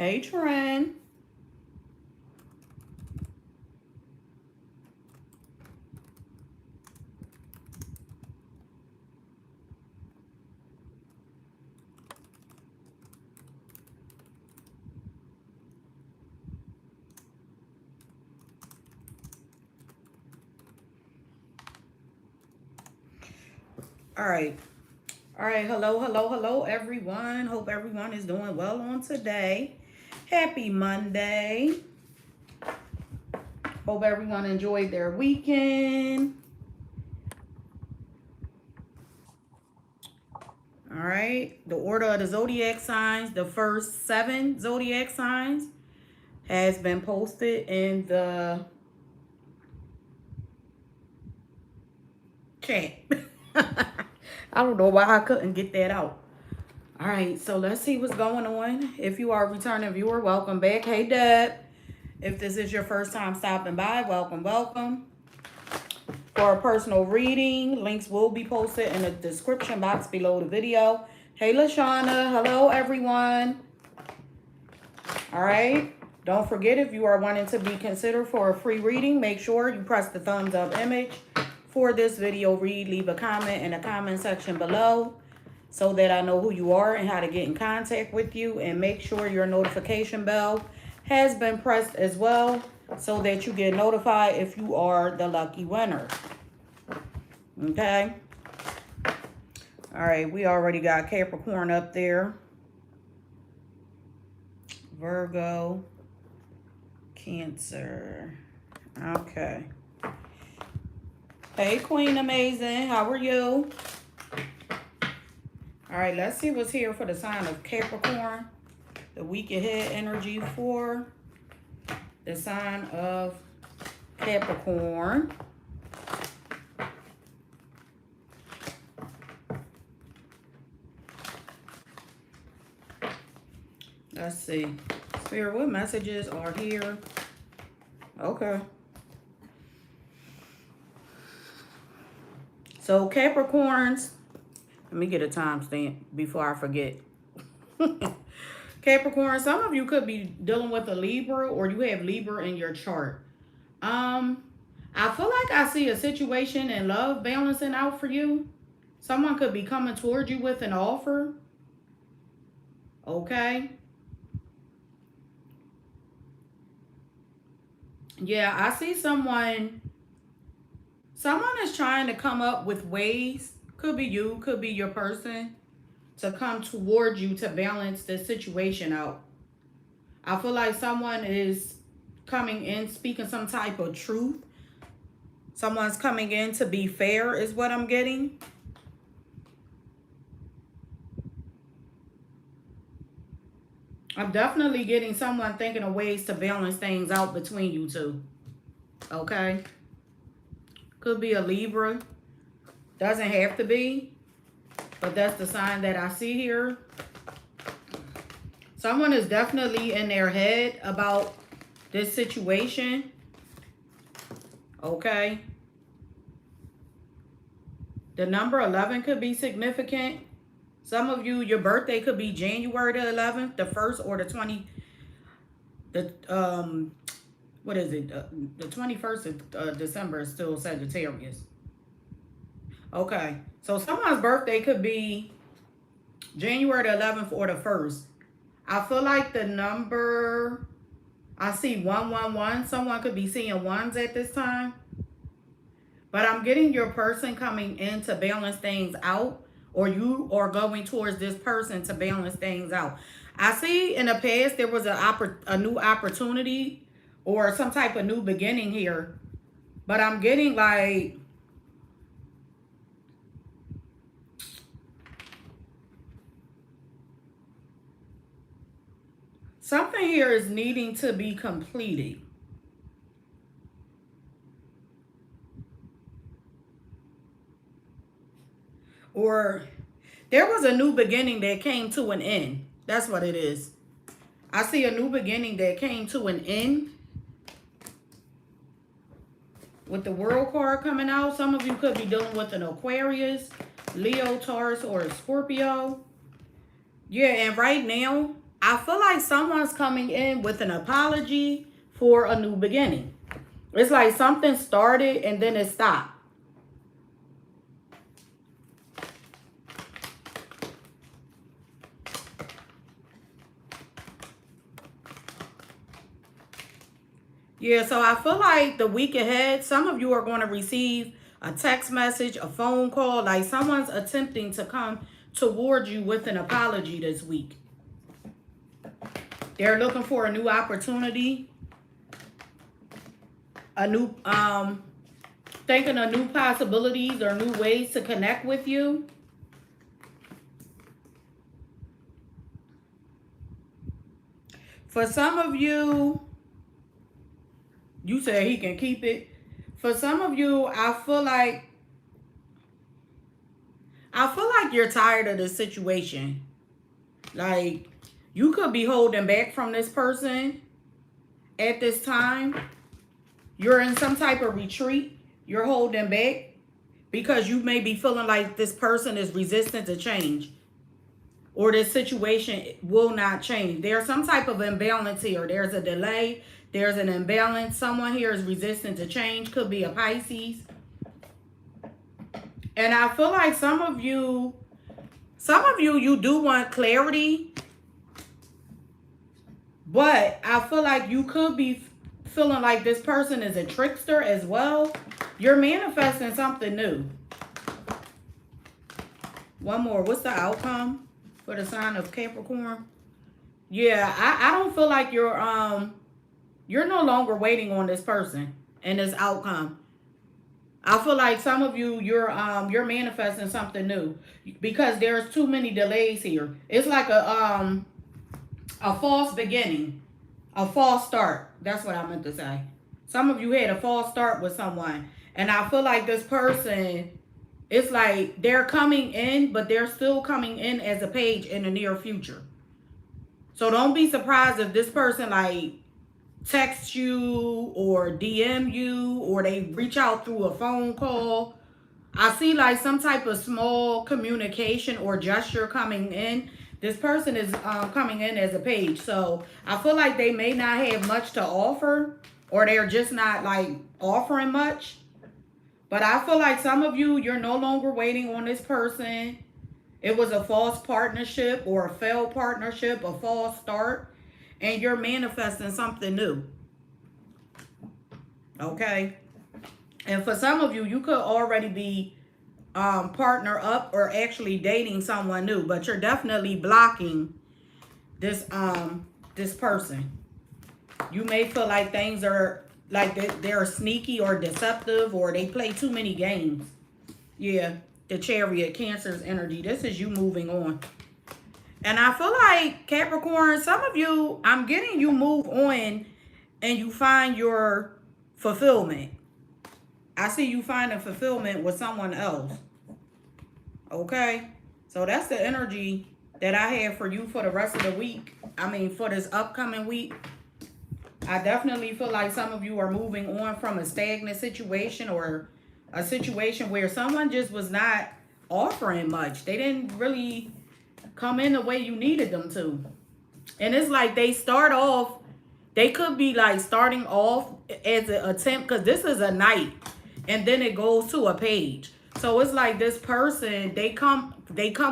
Hey, Trent. All right. All right. Hello, hello, hello, everyone. Hope everyone is doing well on today. Happy Monday. Hope everyone enjoyed their weekend. All right. The order of the zodiac signs, the first 7 zodiac signs, has been posted in the chat. I don't know why I couldn't get that out. All right, so let's see what's going on. If you are a returning viewer, welcome back. Hey, Deb. If this is your first time stopping by, welcome, welcome. For a personal reading, links will be posted in the description box below the video. Hey, LaShawna. Hello, everyone. All right. Don't forget, if you are wanting to be considered for a free reading, make sure you press the thumbs up image for this video read. Leave a comment in the comment section below so that I know who you are and how to get in contact with you. And make sure your notification bell has been pressed as well so that you get notified if you are the lucky winner. Okay. All right. We already got Capricorn up there. Virgo. Cancer. Okay. Hey, Queen Amazing. How are you? All right, let's see what's here for the sign of Capricorn. The week ahead energy for the sign of Capricorn. Let's see. Spirit, what messages are here? Okay. So Capricorns, let me get a timestamp before I forget. Capricorn, some of you could be dealing with a Libra, or you have Libra in your chart. I feel like I see a situation in love balancing out for you. Someone could be coming towards you with an offer. Okay. Yeah, I see someone is trying to come up with ways, could be you, could be your person, to come towards you to balance the situation out. I feel like someone is coming in speaking some type of truth. Someone's coming in to be fair is what I'm getting. I'm definitely getting someone thinking of ways to balance things out between you two. Okay? Could be a Libra. Doesn't have to be. But that's the sign that I see here. Someone is definitely in their head about this situation. Okay? The number 11 could be significant. Some of you, your birthday could be January the 11th, the 1st, or the 20. What is it? The 21st of December is still Sagittarius. Okay. So someone's birthday could be January the 11th or the 1st. I feel like the number, I see 111. Someone could be seeing ones at this time. But I'm getting your person coming in to balance things out. Or you are going towards this person to balance things out. I see in the past there was a new opportunity or some type of new beginning here. But I'm getting like something here is needing to be completed. Or there was a new beginning that came to an end. That's what it is. I see a new beginning that came to an end. With the World card coming out, some of you could be dealing with an Aquarius, Leo, Taurus, or a Scorpio. Yeah, and right now, I feel like someone's coming in with an apology for a new beginning. It's like something started and then it stopped. Yeah, so I feel like the week ahead, some of you are going to receive a text message, a phone call, like someone's attempting to come towards you with an apology this week. They're looking for a new opportunity, a new, thinking of new possibilities or new ways to connect with you. For some of you, you said he can keep it. For some of you, I feel like you're tired of this situation. Like, you could be holding back from this person at this time. You're in some type of retreat. You're holding back because you may be feeling like this person is resistant to change. Or this situation will not change. There's some type of imbalance here. There's a delay. There's an imbalance. Someone here is resistant to change. Could be a Pisces. And I feel like some of you, you do want clarity. But I feel like you could be feeling like this person is a trickster as well. You're manifesting something new. One more. What's the outcome for the sign of Capricorn? Yeah, I don't feel like you're no longer waiting on this person and this outcome. I feel like some of you, you're manifesting something new because there's too many delays here. It's like a false beginning, a false start. That's what I meant to say. Some of you had a false start with someone, and I feel like this person, it's like they're coming in, but they're still coming in as a page in the near future. So don't be surprised if this person like text you or DM you or they reach out through a phone call. I see like some type of small communication or gesture coming in. This person is coming in as a page. So I feel like they may not have much to offer, or they're just not like offering much. But I feel like some of you, you're no longer waiting on this person. It was a false partnership or a failed partnership, a false start, and you're manifesting something new. Okay? And for some of you, you could already be partner up or actually dating someone new, but you're definitely blocking this this person. You may feel like things are like they're sneaky or deceptive, or they play too many games. Yeah, the Chariot, Cancer's energy. This is you moving on. And I feel like Capricorn, some of you, I'm getting you move on and you find your fulfillment. I see you finding fulfillment with someone else. Okay? So that's the energy that I have for you for the rest of the week. I mean, for this upcoming week. I definitely feel like some of you are moving on from a stagnant situation or a situation where someone just was not offering much. They didn't really come in the way you needed them to. And it's like they start off, they could be like starting off as an attempt, because this is a knight, and then it goes to a page. So it's like this person, they come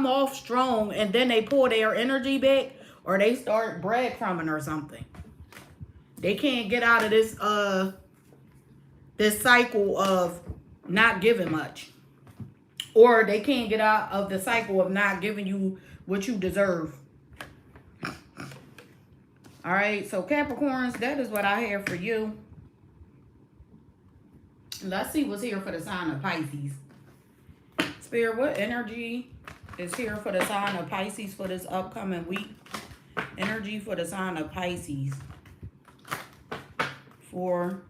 off strong, and then they pull their energy back, or they start breadcrumbing or something. They can't get out of this cycle of not giving much. Or they can't get out of the cycle of not giving you what you deserve. All right, so Capricorns, that is what I have for you. Let's see what's here for the sign of Pisces. Spirit, what energy is here for the sign of Pisces for this upcoming week? Energy for the sign of Pisces for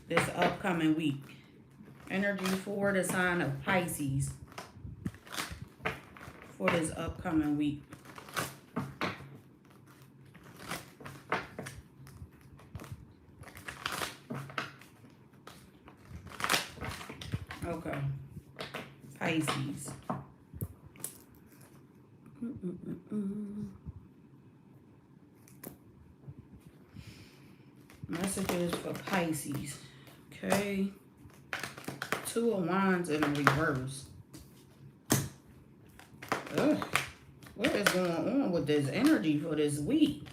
this upcoming week. Energy for the sign of Pisces for this upcoming week. Okay. Pisces. messages for Pisces. Okay. Two of Wands in reverse. Ugh. What is going on with this energy for this week?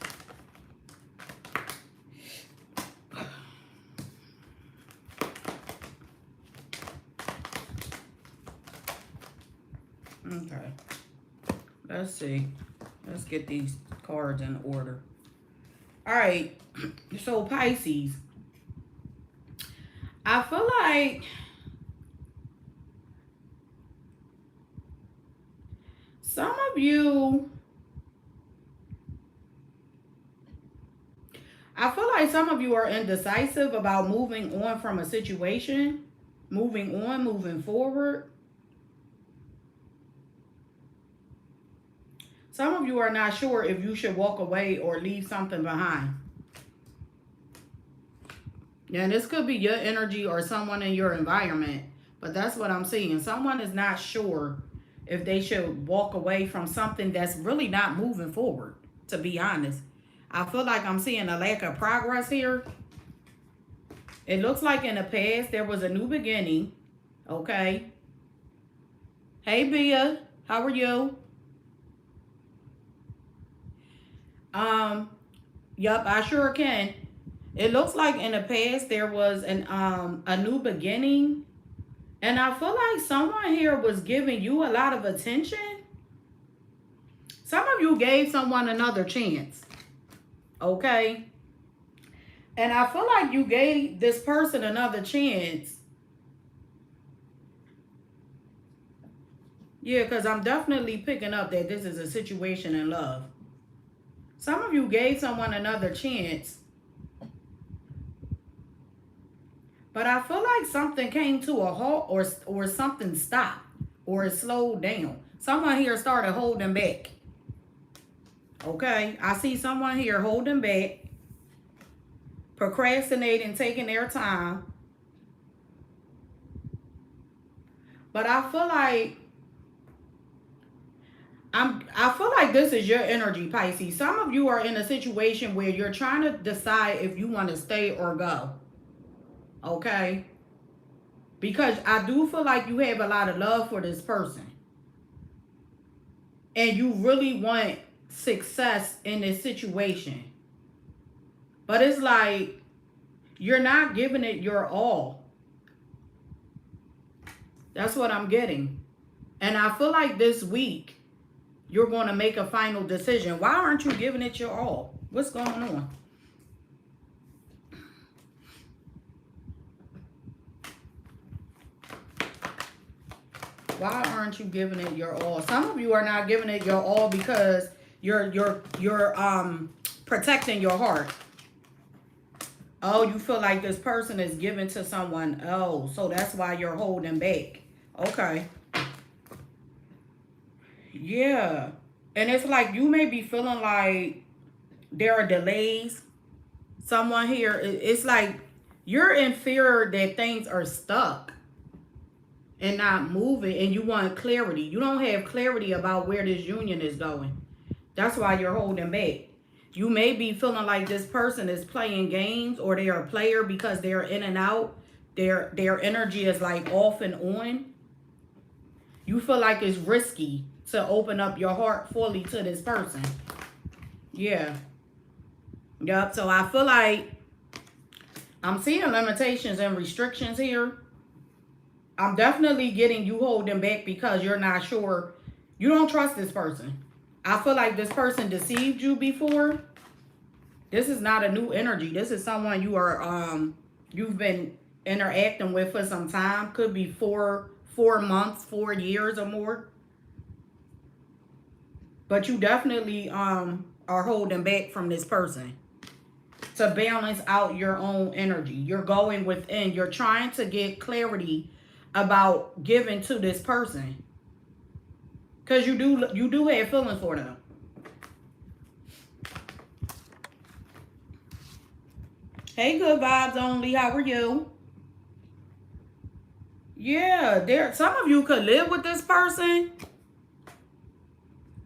Okay. Let's see. Let's get these cards in order. All right. So Pisces. I feel like some of you, are indecisive about moving on from a situation, moving forward. Some of you are not sure if you should walk away or leave something behind. And this could be your energy or someone in your environment, but that's what I'm seeing. Someone is not sure if they should walk away from something that's really not moving forward, to be honest. I feel like I'm seeing a lack of progress here. It looks like in the past there was a new beginning. Okay. Hey, Bia. How are you? Yup, I sure can. It looks like in the past there was a new beginning. And I feel like someone here was giving you a lot of attention. Some of you gave someone another chance. Okay. And I feel like you gave this person another chance. Yeah, because I'm definitely picking up that this is a situation in love. Some of you gave someone another chance. But I feel like something came to a halt or something stopped or it slowed down. Someone here started holding back. Okay, I see someone here holding back, procrastinating, taking their time. But I feel like this is your energy, Pisces. Some of you are in a situation where you're trying to decide if you want to stay or go. Okay? Because I do feel like you have a lot of love for this person. And you really want success in this situation. But it's like you're not giving it your all. That's what I'm getting. And I feel like this week you're going to make a final decision. Why aren't you giving it your all? What's going on? Why aren't you giving it your all? Some of you are not giving it your all because you're protecting your heart. Oh, you feel like this person is given to someone else, so that's why you're holding back. Okay. Yeah. And it's like you may be feeling like there are delays. Someone here, it's like you're in fear that things are stuck and not moving, and you want clarity. You don't have clarity about where this union is going. That's why you're holding back. You may be feeling like this person is playing games, or they are a player because they're in and out. Their energy is like off and on. You feel like it's risky to open up your heart fully to this person. Yeah. Yup. So I feel like I'm seeing limitations and restrictions here. I'm definitely getting you holding back because you're not sure. You don't trust this person. I feel like this person deceived you before. This is not a new energy. This is someone you've been interacting with for some time. Could be 4 months, 4 years or more. But you definitely are holding back from this person to balance out your own energy. You're going within. You're trying to get clarity about giving to this person. Because you do have feelings for them. Hey, good vibes only. How are you? Yeah, some of you could live with this person.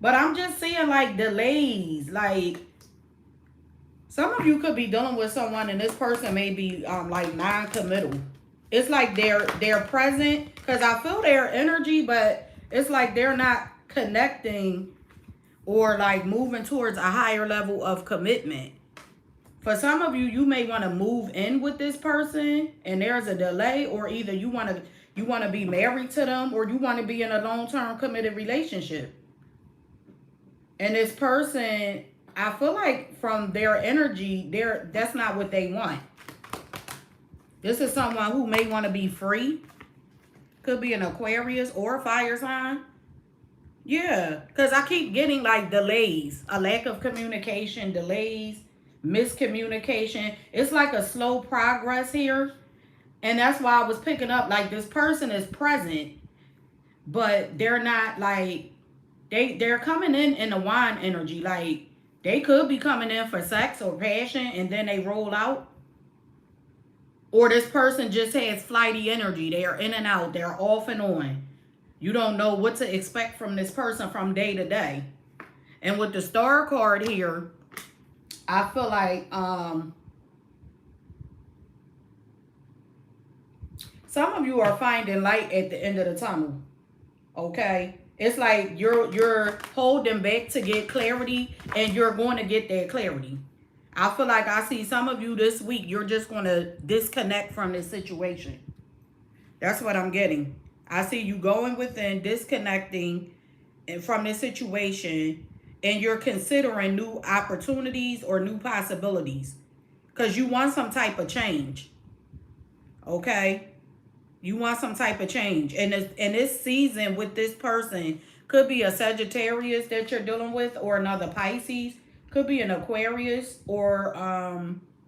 But I'm just seeing like delays. Like Some of you could be dealing with someone and this person may be like non-committal. It's like they're present because I feel their energy, but it's like they're not connecting or like moving towards a higher level of commitment. For some of you, you may want to move in with this person and there's a delay, or either you want to be married to them or you want to be in a long-term committed relationship. And this person, I feel like from their energy, that's not what they want. This is someone who may want to be free. Could be an Aquarius or a fire sign. Yeah, because I keep getting like delays, a lack of communication, delays, miscommunication. It's like a slow progress here. And that's why I was picking up like this person is present, but they're not like, they're coming in a wine energy. Like they could be coming in for sex or passion and then they roll out. Or this person just has flighty energy. They're in and out. They're off and on. You don't know what to expect from this person from day to day. And with the star card here, I feel like some of you are finding light at the end of the tunnel. Okay? It's like you're holding back to get clarity and you're going to get that clarity. I feel like I see some of you this week, you're just going to disconnect from this situation. That's what I'm getting. I see you going within, disconnecting from this situation, and you're considering new opportunities or new possibilities because you want some type of change. Okay? You want some type of change. And this season with this person could be a Sagittarius that you're dealing with or another Pisces. Could be an Aquarius or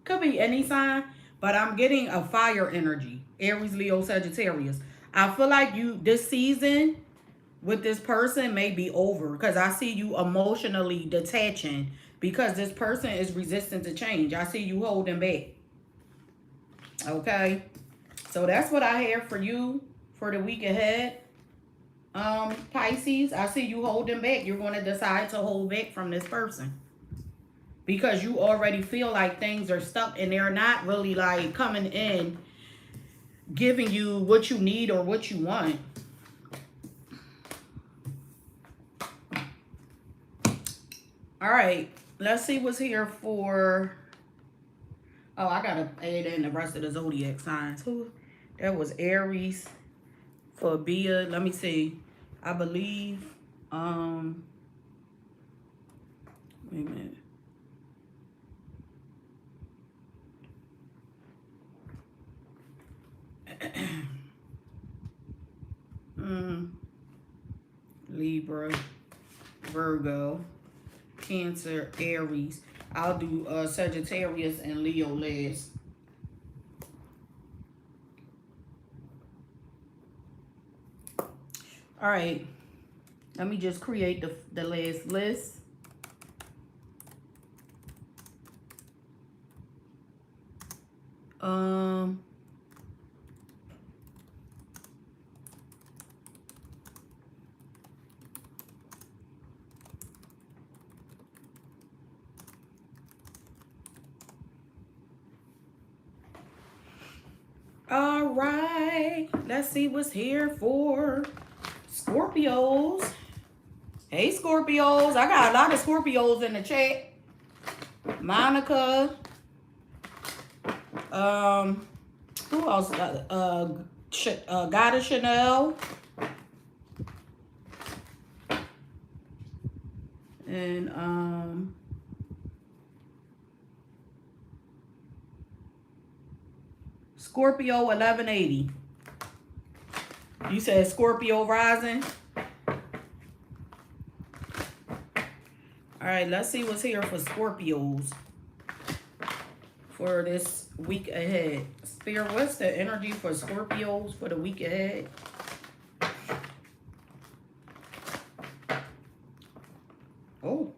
could be any sign. But I'm getting a fire energy. Aries, Leo, Sagittarius. I feel like this season with this person may be over because I see you emotionally detaching because this person is resistant to change. I see you holding back. Okay? So that's what I have for you for the week ahead. Pisces, I see you holding back. You're going to decide to hold back from this person because you already feel like things are stuck and they're not really like coming in, giving you what you need or what you want. All right, let's see what's here for... Oh, I got to add in the rest of the zodiac signs. That was Aries for Bia. Let me see. I believe... wait a minute. Libra, Virgo, Cancer, Aries. I'll do Sagittarius and Leo last. All right. Let me just create the last list. All right, let's see what's here for Scorpios. Hey, Scorpios. I got a lot of Scorpios in the chat. Monica. Who else? Goddess Chanel. And, Scorpio 1180. You said Scorpio rising. All right, let's see what's here for Scorpios for this week ahead. Spirit, what's the energy for Scorpios for the week ahead? Oh.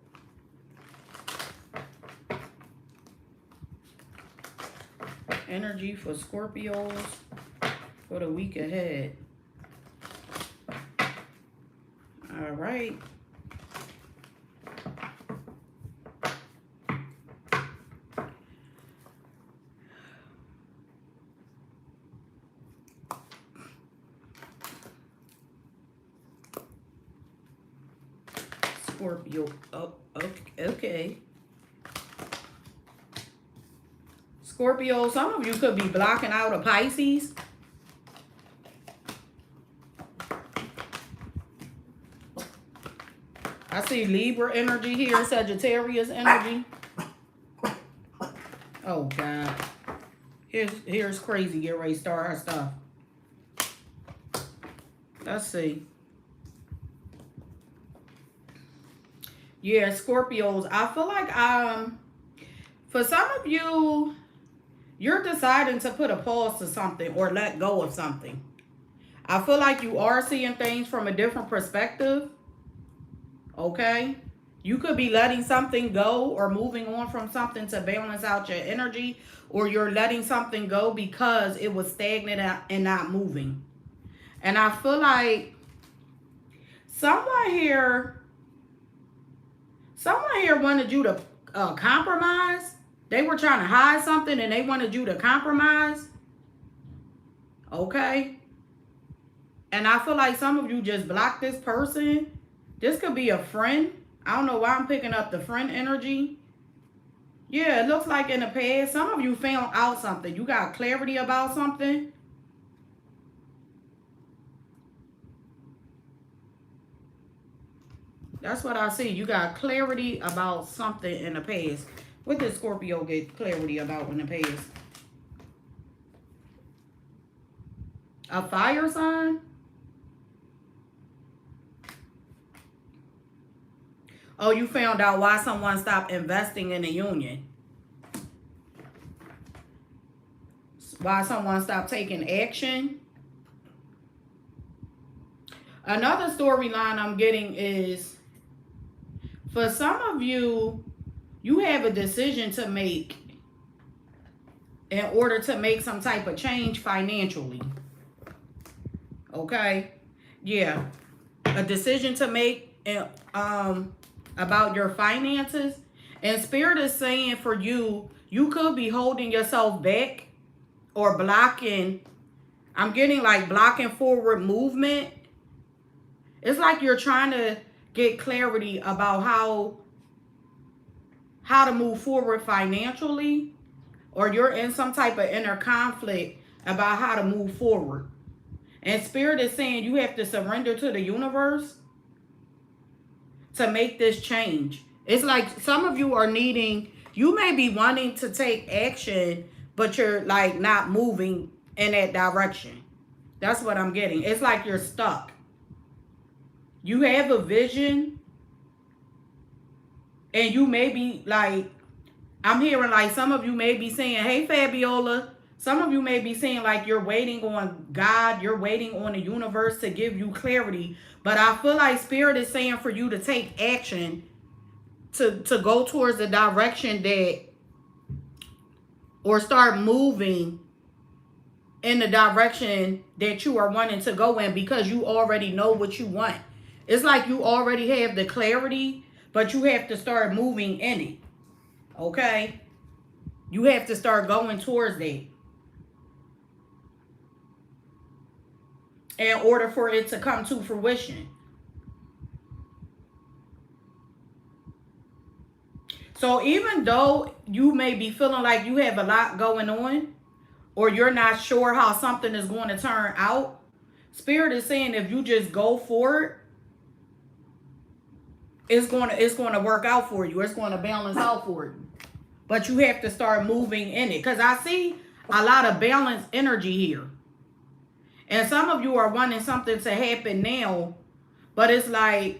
Energy for Scorpios for the week ahead. All right. Scorpio. Oh, okay. Scorpio, some of you could be blocking out a Pisces. I see Libra energy here, Sagittarius energy. Oh, God. Here's crazy. Get ready to start her stuff. Let's see. Yeah, Scorpios. I feel like for some of you, you're deciding to put a pause to something or let go of something. I feel like you are seeing things from a different perspective. Okay? You could be letting something go or moving on from something to balance out your energy, or you're letting something go because it was stagnant and not moving. And I feel like someone here wanted you to compromise. They were trying to hide something and they wanted you to compromise. Okay? And I feel like some of you just blocked this person. This could be a friend. I don't know why I'm picking up the friend energy. Yeah, it looks like in the past, some of you found out something. You got clarity about something. That's what I see. You got clarity about something in the past. What did Scorpio get clarity about in the past? A fire sign? Oh, you found out why someone stopped investing in a union. Why someone stopped taking action. Another storyline I'm getting is, for some of you, you have a decision to make in order to make some type of change financially. Okay? Yeah. A decision to make about your finances. And Spirit is saying for you, you could be holding yourself back or blocking. I'm getting like blocking forward movement. It's like you're trying to get clarity about how to move forward financially, or you're in some type of inner conflict about how to move forward. And Spirit is saying you have to surrender to the universe to make this change. It's like some of you are needing, you may be wanting to take action, but you're like not moving in that direction. That's what I'm getting. It's like you're stuck. You have a vision, and you may be like, I'm hearing like some of you may be saying, hey, Fabiola. Some of you may be saying like you're waiting on God, you're waiting on the universe to give you clarity. But I feel like Spirit is saying for you to take action to go towards the direction that, or start moving in the direction that you are wanting to go in, because you already know what you want. It's like you already have the clarity, but you have to start moving in it. Okay? You have to start going towards that in order for it to come to fruition. So even though you may be feeling like you have a lot going on, or you're not sure how something is going to turn out, Spirit is saying if you just go for it, it's going to work out for you. It's going to balance out for you. But you have to start moving in it, because I see a lot of balanced energy here. And some of you are wanting something to happen now, but it's like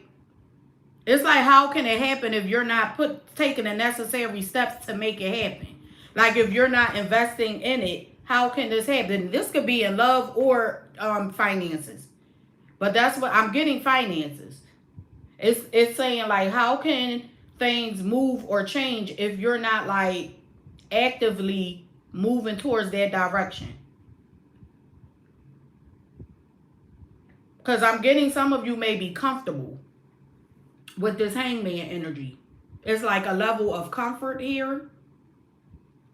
how can it happen if you're not taking the necessary steps to make it happen? Like if you're not investing in it, how can this happen? This could be in love or finances. But that's what I'm getting, finances. It's saying like, how can things move or change if you're not like actively moving towards that direction? Because I'm getting some of you may be comfortable with this hangman energy. It's like a level of comfort here.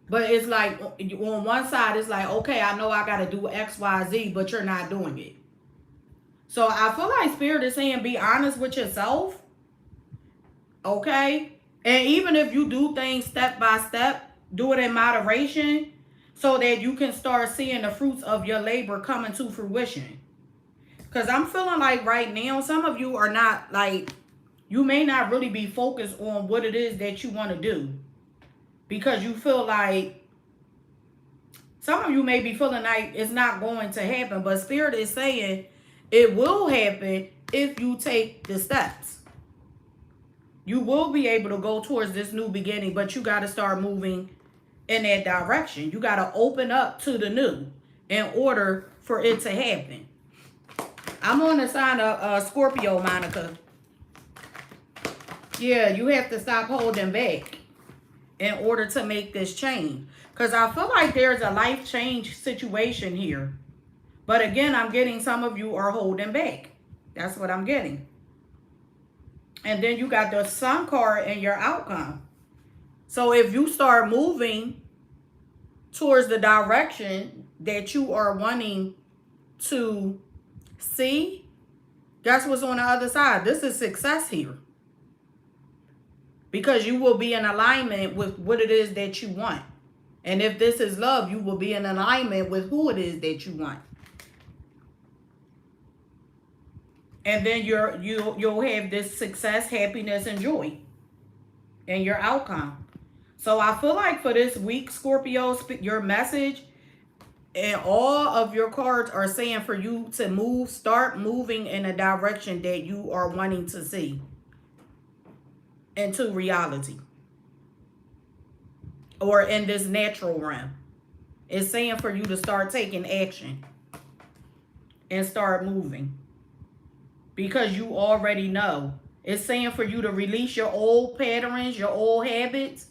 But it's like on one side, it's like, okay, I know I got to do X, Y, Z, but you're not doing it. So I feel like Spirit is saying be honest with yourself Okay? And even if you do things step by step, do it in moderation so that you can start seeing the fruits of your labor coming to fruition. Because I'm feeling like right now, some of you are not like, you may not really be focused on what it is that you want to do. Because you feel like, some of you may be feeling like it's not going to happen. But Spirit is saying it will happen if you take the steps. You will be able to go towards this new beginning, but you got to start moving in that direction. You got to open up to the new in order for it to happen. I'm on the sign of Scorpio, Monica. Yeah, you have to stop holding back in order to make this change. Because I feel like there's a life change situation here. But again, I'm getting some of you are holding back. That's what I'm getting. And then you got the Sun card and your outcome. So if you start moving towards the direction that you are wanting to see, guess what's on the other side? This is success here. Because you will be in alignment with what it is that you want. And if this is love, you will be in alignment with who it is that you want. And then you'll have this success, happiness, and joy in your outcome. So I feel like for this week, Scorpio, your message and all of your cards are saying for you to start moving in a direction that you are wanting to see into reality. Or in this natural realm. It's saying for you to start taking action and start moving. Because you already know. It's saying for you to release your old patterns, your old habits.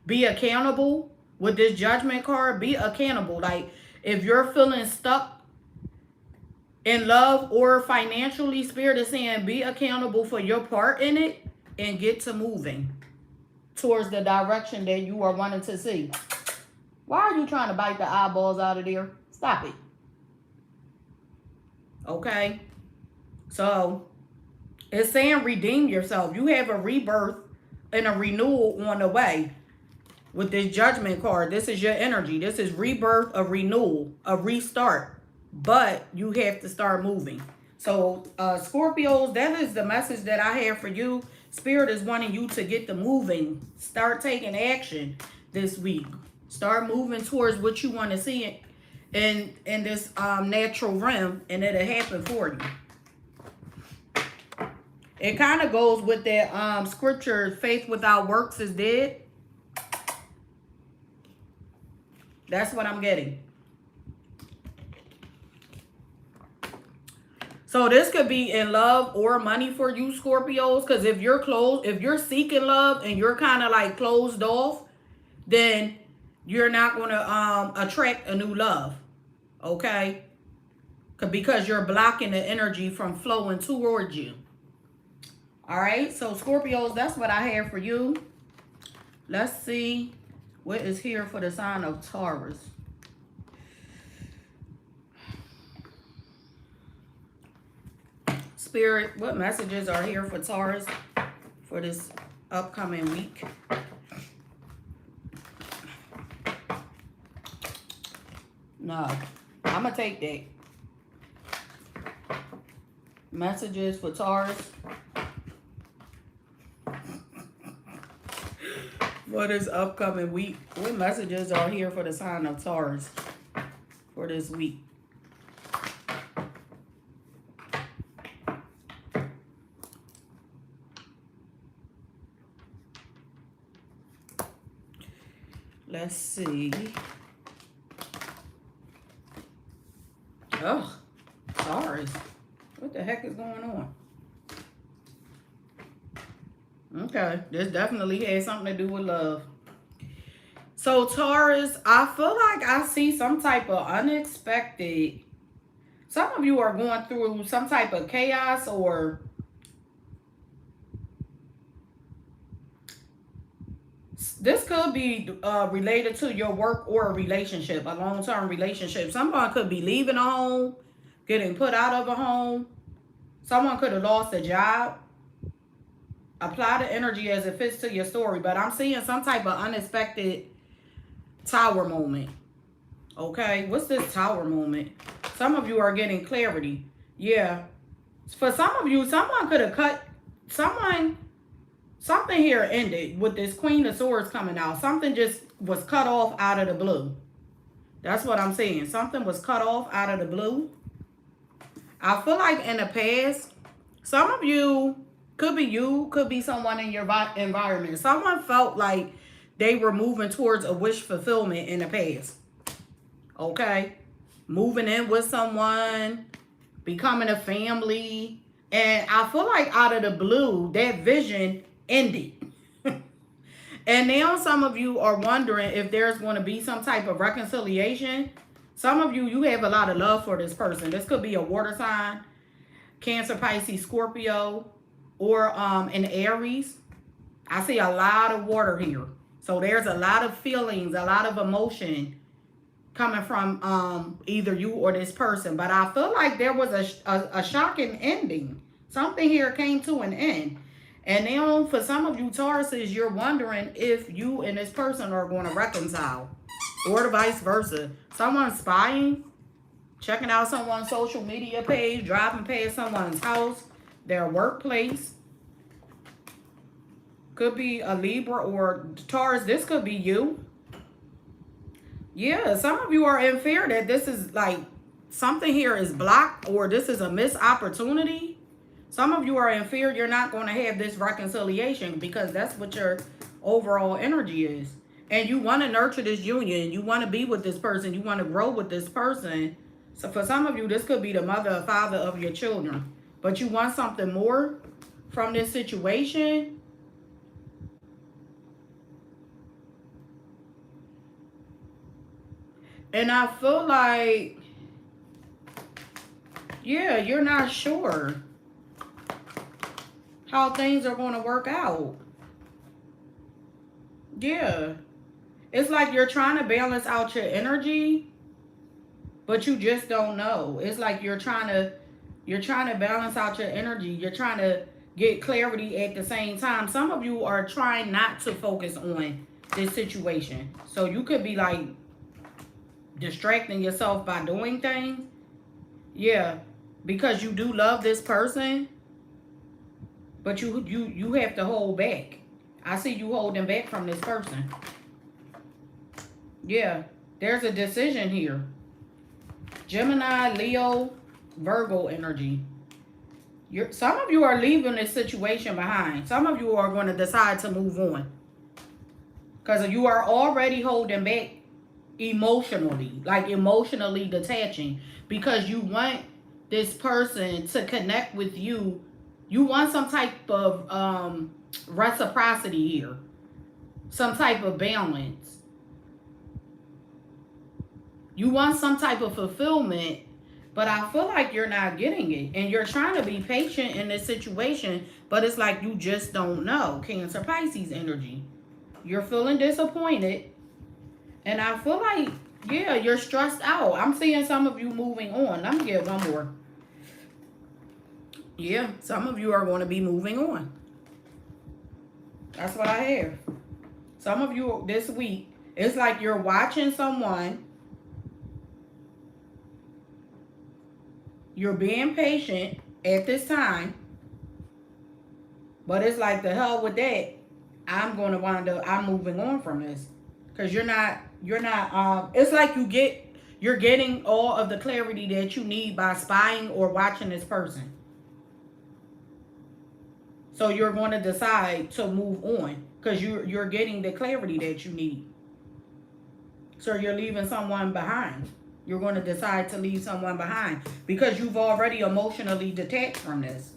Be accountable with this judgment card. Be accountable. Like if you're feeling stuck in love or financially, Spirit is saying be accountable for your part in it and get to moving towards the direction that you are wanting to see. Why are you trying to bite the eyeballs out of there? Stop it. Okay? So, it's saying redeem yourself. You have a rebirth and a renewal on the way with this judgment card. This is your energy. This is rebirth, a renewal, a restart. But you have to start moving. So, Scorpios, that is the message that I have for you. Spirit is wanting you to get to moving. Start taking action this week. Start moving towards what you want to see in this natural realm, and it'll happen for you. It kind of goes with that scripture, faith without works is dead. That's what I'm getting. So this could be in love or money for you, Scorpios. Because if you're seeking love and you're kind of like closed off, then you're not going to attract a new love. Okay? Because you're blocking the energy from flowing towards you. All right, so Scorpios, that's what I have for you. Let's see what is here for the sign of Taurus. Spirit, what messages are here for Taurus for this upcoming week? No, I'm going to take that. Messages for Taurus. For this upcoming week. What messages are here for the sign of Taurus for this week? Let's see. Oh, Taurus. What the heck is going on? Okay, this definitely has something to do with love. So Taurus, I feel like I see some type of unexpected. Some of you are going through some type of chaos, or this could be related to your work or a relationship, a long-term relationship. Someone could be leaving a home, getting put out of a home. Someone could have lost a job. Apply the energy as it fits to your story. But I'm seeing some type of unexpected tower moment. Okay, what's this tower moment? Some of you are getting clarity. Yeah. For some of you, someone could have cut someone. Something here ended with this Queen of Swords coming out. Something just was cut off out of the blue. That's what I'm saying. Something was cut off out of the blue. I feel like in the past, some of you, could be someone in your environment. Someone felt like they were moving towards a wish fulfillment in the past. Okay? Moving in with someone, becoming a family. And I feel like out of the blue, that vision ended. And now some of you are wondering if there's going to be some type of reconciliation. Some of you, you have a lot of love for this person. This could be a water sign, Cancer, Pisces, Scorpio, or an Aries. I see a lot of water here. So there's a lot of feelings, a lot of emotion coming from either you or this person. But I feel like there was a shocking ending. Something here came to an end. And now for some of you Tauruses, you're wondering if you and this person are going to reconcile. Or the vice versa. Someone spying, checking out someone's social media page, driving past someone's house, their workplace. Could be a Libra or Taurus. This could be you. Yeah, some of you are in fear that this is like something here is blocked or this is a missed opportunity. Some of you are in fear you're not going to have this reconciliation because that's what your overall energy is. And you want to nurture this union. You want to be with this person. You want to grow with this person. So for some of you, this could be the mother or father of your children. But you want something more from this situation. And I feel like, yeah, you're not sure how things are going to work out. Yeah. It's like you're trying to balance out your energy, but you just don't know. It's like you're trying to balance out your energy. You're trying to get clarity at the same time. Some of you are trying not to focus on this situation. So you could be like distracting yourself by doing things. Yeah. Because you do love this person, but you have to hold back. I see you holding back from this person. Yeah, there's a decision here. Gemini, Leo, Virgo energy. Some of you are leaving this situation behind. Some of you are going to decide to move on. Because you are already holding back emotionally. Like emotionally detaching. Because you want this person to connect with you. You want some type of reciprocity here. Some type of balance. You want some type of fulfillment, but I feel like you're not getting it. And you're trying to be patient in this situation, but it's like you just don't know. Cancer, Pisces energy. You're feeling disappointed. And I feel like, yeah, you're stressed out. I'm seeing some of you moving on. Let me get one more. Yeah, some of you are going to be moving on. That's what I have. Some of you this week, it's like you're watching someone. You're being patient at this time. But it's like the hell with that. I'm going to wind up, I'm moving on from this. Because you're not, it's like you're getting all of the clarity that you need by spying or watching this person. So you're going to decide to move on. Because you're getting the clarity that you need. So you're leaving someone behind. You're going to decide to leave someone behind because you've already emotionally detached from this.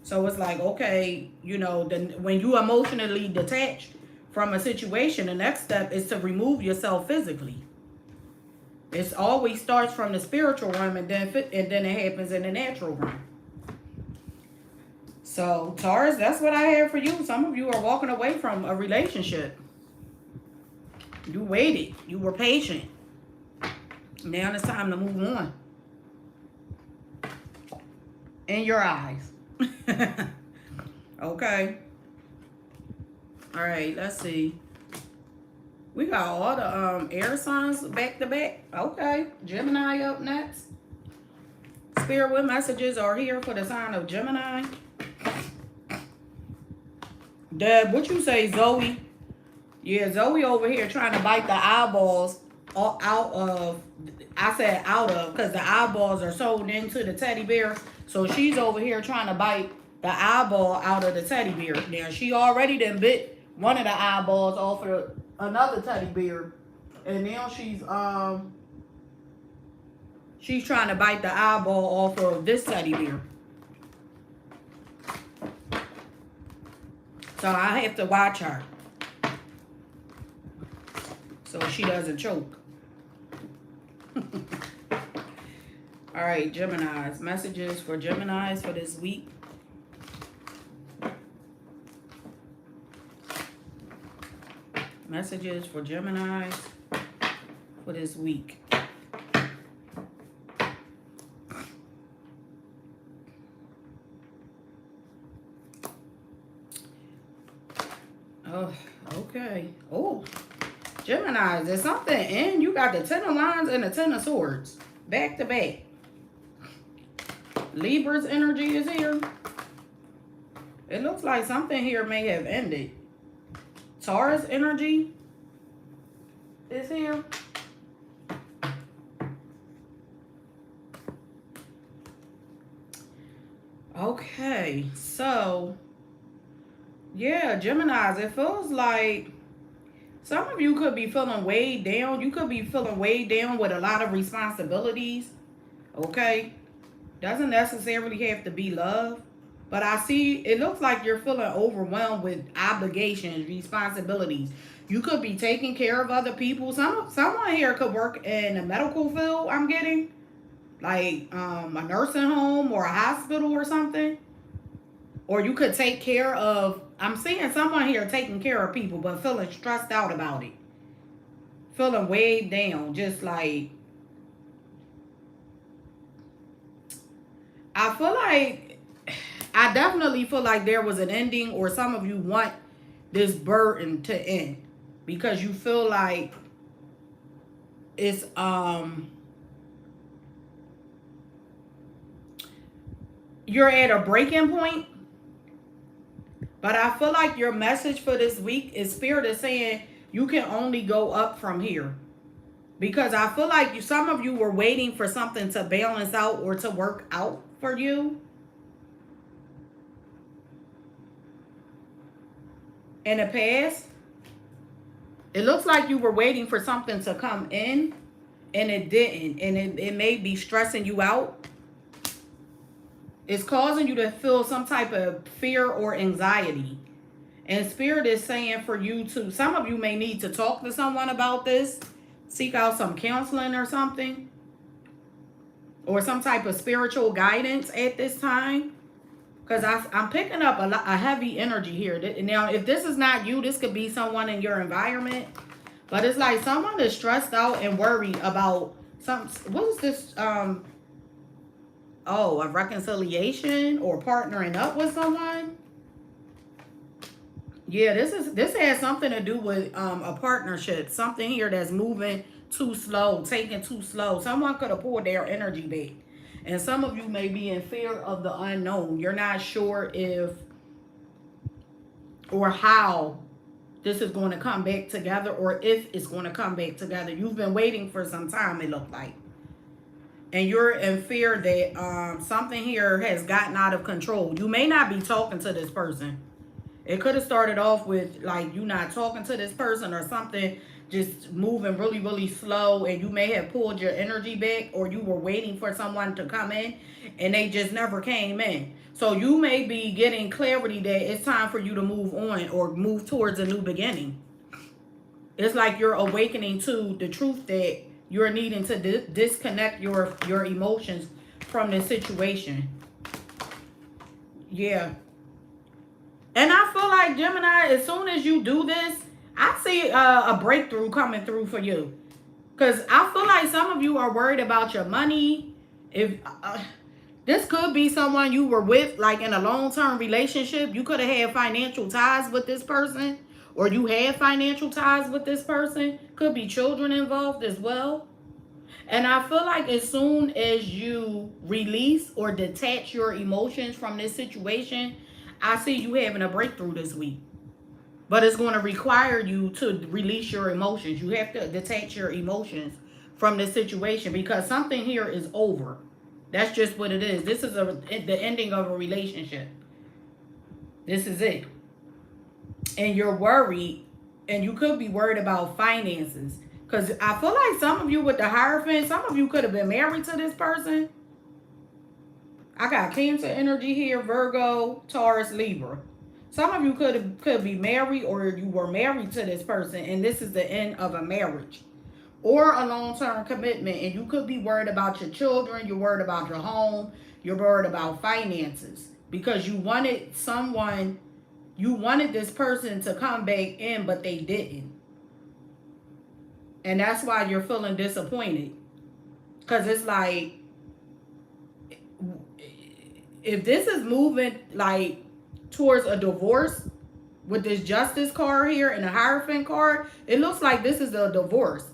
So it's like, okay, you know, when you emotionally detach from a situation, the next step is to remove yourself physically. It always starts from the spiritual realm and then it happens in the natural realm. So Taurus, that's what I have for you. Some of you are walking away from a relationship. You waited. You were patient. Now it's time to move on. In your eyes. Okay. All right, let's see. We got all the air signs back to back. Okay, Gemini up next. Spirit, what messages are here for the sign of Gemini? Deb, what you say, Zoe? Yeah, Zoe over here trying to bite the eyeballs out of, I said out of, because the eyeballs are sewed into the teddy bear. So she's over here trying to bite the eyeball out of the teddy bear. Now, she already done bit one of the eyeballs off of another teddy bear. And now she's trying to bite the eyeball off of this teddy bear. So I have to watch her so she doesn't choke. All right, Geminis. Messages for Geminis for this week. Messages for Geminis for this week. Oh, okay. Oh, Gemini, there's something in. You got the 10 of Wands and the 10 of Swords. Back to back. Libra's energy is here. It looks like something here may have ended. Taurus energy is here. Okay, so yeah, Geminis, it feels like some of you could be feeling weighed down. You could be feeling weighed down with a lot of responsibilities. Okay? Doesn't necessarily have to be love. But I see, it looks like you're feeling overwhelmed with obligations, responsibilities. You could be taking care of other people. Someone here could work in the medical field, I'm getting. Like a nursing home or a hospital or something. Or you could take care of, I'm seeing someone here taking care of people, but feeling stressed out about it. Feeling weighed down, just like, I definitely feel like there was an ending, or some of you want this burden to end. Because you feel like it's, you're at a breaking point. But I feel like your message for this week is Spirit is saying you can only go up from here. Because I feel like some of you were waiting for something to balance out or to work out for you. In the past. It looks like you were waiting for something to come in and it didn't. And it may be stressing you out. It's causing you to feel some type of fear or anxiety. And Spirit is saying for you to, some of you may need to talk to someone about this. Seek out some counseling or something. Or some type of spiritual guidance at this time. Because I'm picking up a heavy energy here. Now, if this is not you, this could be someone in your environment. But it's like someone is stressed out and worried about what is this? A reconciliation or partnering up with someone. Yeah, this has something to do with a partnership. Something here that's moving too slow, taking too slow. Someone could have pulled their energy back. And some of you may be in fear of the unknown. You're not sure if or how this is going to come back together, or if it's going to come back together. You've been waiting for some time, it looked like. And you're in fear that something here has gotten out of control. You may not be talking to this person. It could have started off with like you not talking to this person or something just moving really, really slow, and you may have pulled your energy back, or you were waiting for someone to come in and they just never came in. So you may be getting clarity that it's time for you to move on or move towards a new beginning. It's like you're awakening to the truth that you're needing to disconnect your emotions from this situation. Yeah. And I feel like, Gemini, as soon as you do this, I see a breakthrough coming through for you. Because I feel like some of you are worried about your money. If this could be someone you were with, like in a long-term relationship. You could have had financial ties with this person. or you have financial ties with this person. Could be children involved as well. And I feel like as soon as you release or detach your emotions from this situation, I see you having a breakthrough this week. But it's going to require you to release your emotions. You have to detach your emotions from this situation because something here is over. That's just what it is. This is the ending of a relationship. This is it. And you're worried, and you could be worried about finances. Because I feel like some of you with the Hierophant, some of you could have been married to this person. I got Cancer energy here, Virgo, Taurus, Libra. Some of you could be married, or you were married to this person, and this is the end of a marriage or a long-term commitment. And you could be worried about your children, you're worried about your home, you're worried about finances because you wanted this person to come back in, but they didn't. And that's why you're feeling disappointed. Because it's like, if this is moving like towards a divorce with this Justice card here and a Hierophant card, it looks like this is a divorce.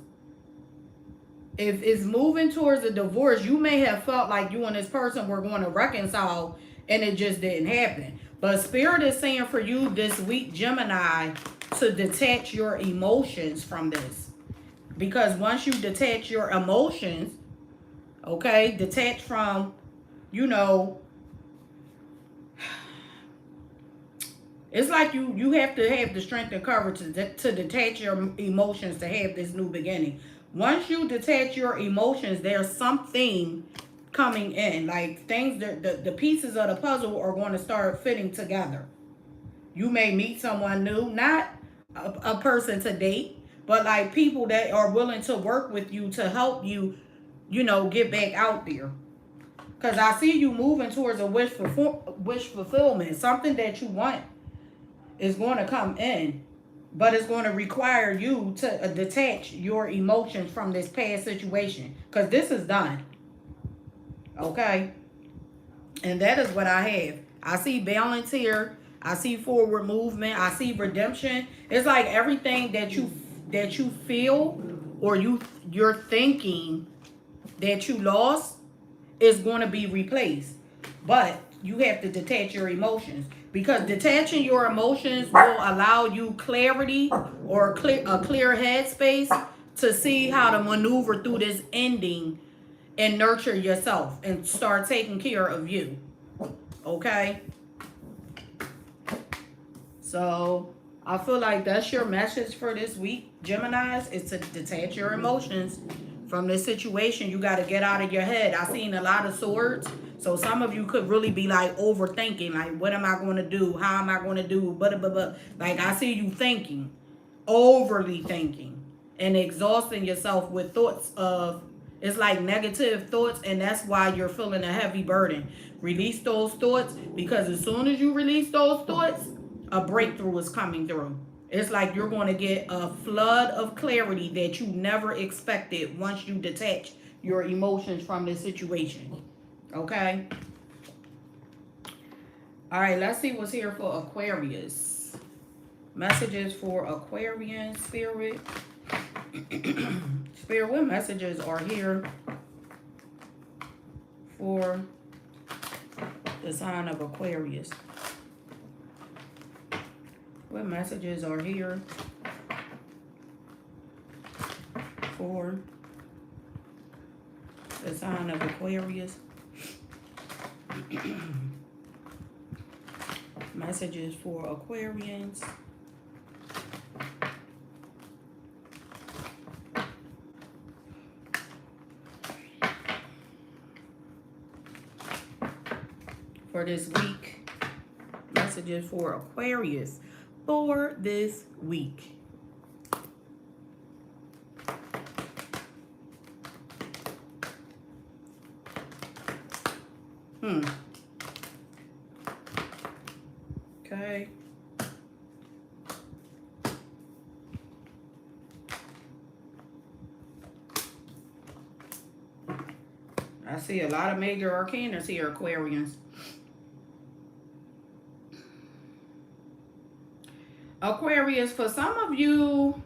If it's moving towards a divorce, you may have felt like you and this person were going to reconcile and it just didn't happen. But Spirit is saying for you this week, Gemini, to detach your emotions from this. Because once you detach your emotions, okay, detach from, it's like you have to have the strength and courage to detach your emotions to have this new beginning. Once you detach your emotions, there's something coming in. Like things, the pieces of the puzzle are going to start fitting together. You may meet someone new, not a person to date, but like people that are willing to work with you to help you, get back out there. Because I see you moving towards a wish fulfillment. Something that you want is going to come in, but it's going to require you to detach your emotions from this past situation, because this is done. Okay? And that is what I have. I see balance here. I see forward movement. I see redemption. It's like everything that you feel or you're thinking that you lost is going to be replaced. But you have to detach your emotions, because detaching your emotions will allow you clarity or a clear headspace to see how to maneuver through this ending and nurture yourself and start taking care of you. Okay? So I feel like that's your message for this week, Geminis, is to detach your emotions from this situation. You got to get out of your head. I've seen a lot of swords. So some of you could really be like overthinking. Like, what am I going to do? How am I going to do? Blah, blah, blah. Like, I see you thinking, overly thinking, and exhausting yourself with thoughts of, it's like negative thoughts. And that's why you're feeling a heavy burden. Release those thoughts, because as soon as you release those thoughts, a breakthrough is coming through. It's like you're going to get a flood of clarity that you never expected once you detach your emotions from this situation. Okay? All right, let's see what's here for Aquarius. Messages for Aquarian, Spirit. Spirit, what messages are here for the sign of Aquarius? What messages are here for the sign of Aquarius? Messages for Aquarians. For this week. Messages for Aquarius for this week. Okay. I see a lot of major arcanas here, Aquarians. Aquarius, for some of you,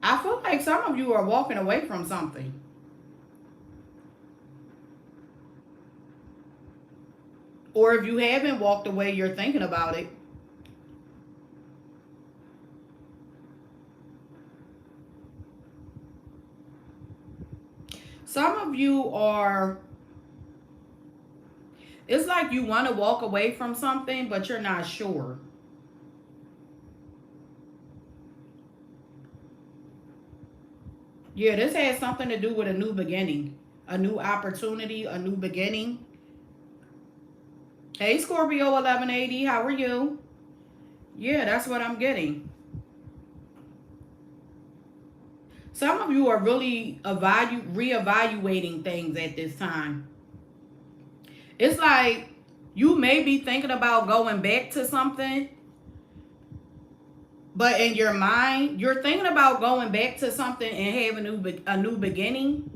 I feel like some of you are walking away from something. Or if you haven't walked away, you're thinking about it. Some of you are, it's like you want to walk away from something, but you're not sure. Yeah, this has something to do with a new beginning, a new opportunity, a new beginning. Hey, Scorpio 1180, how are you? Yeah, that's what I'm getting. Some of you are really reevaluating things at this time. It's like you may be thinking about going back to something, but in your mind, you're thinking about going back to something and having a new beginning.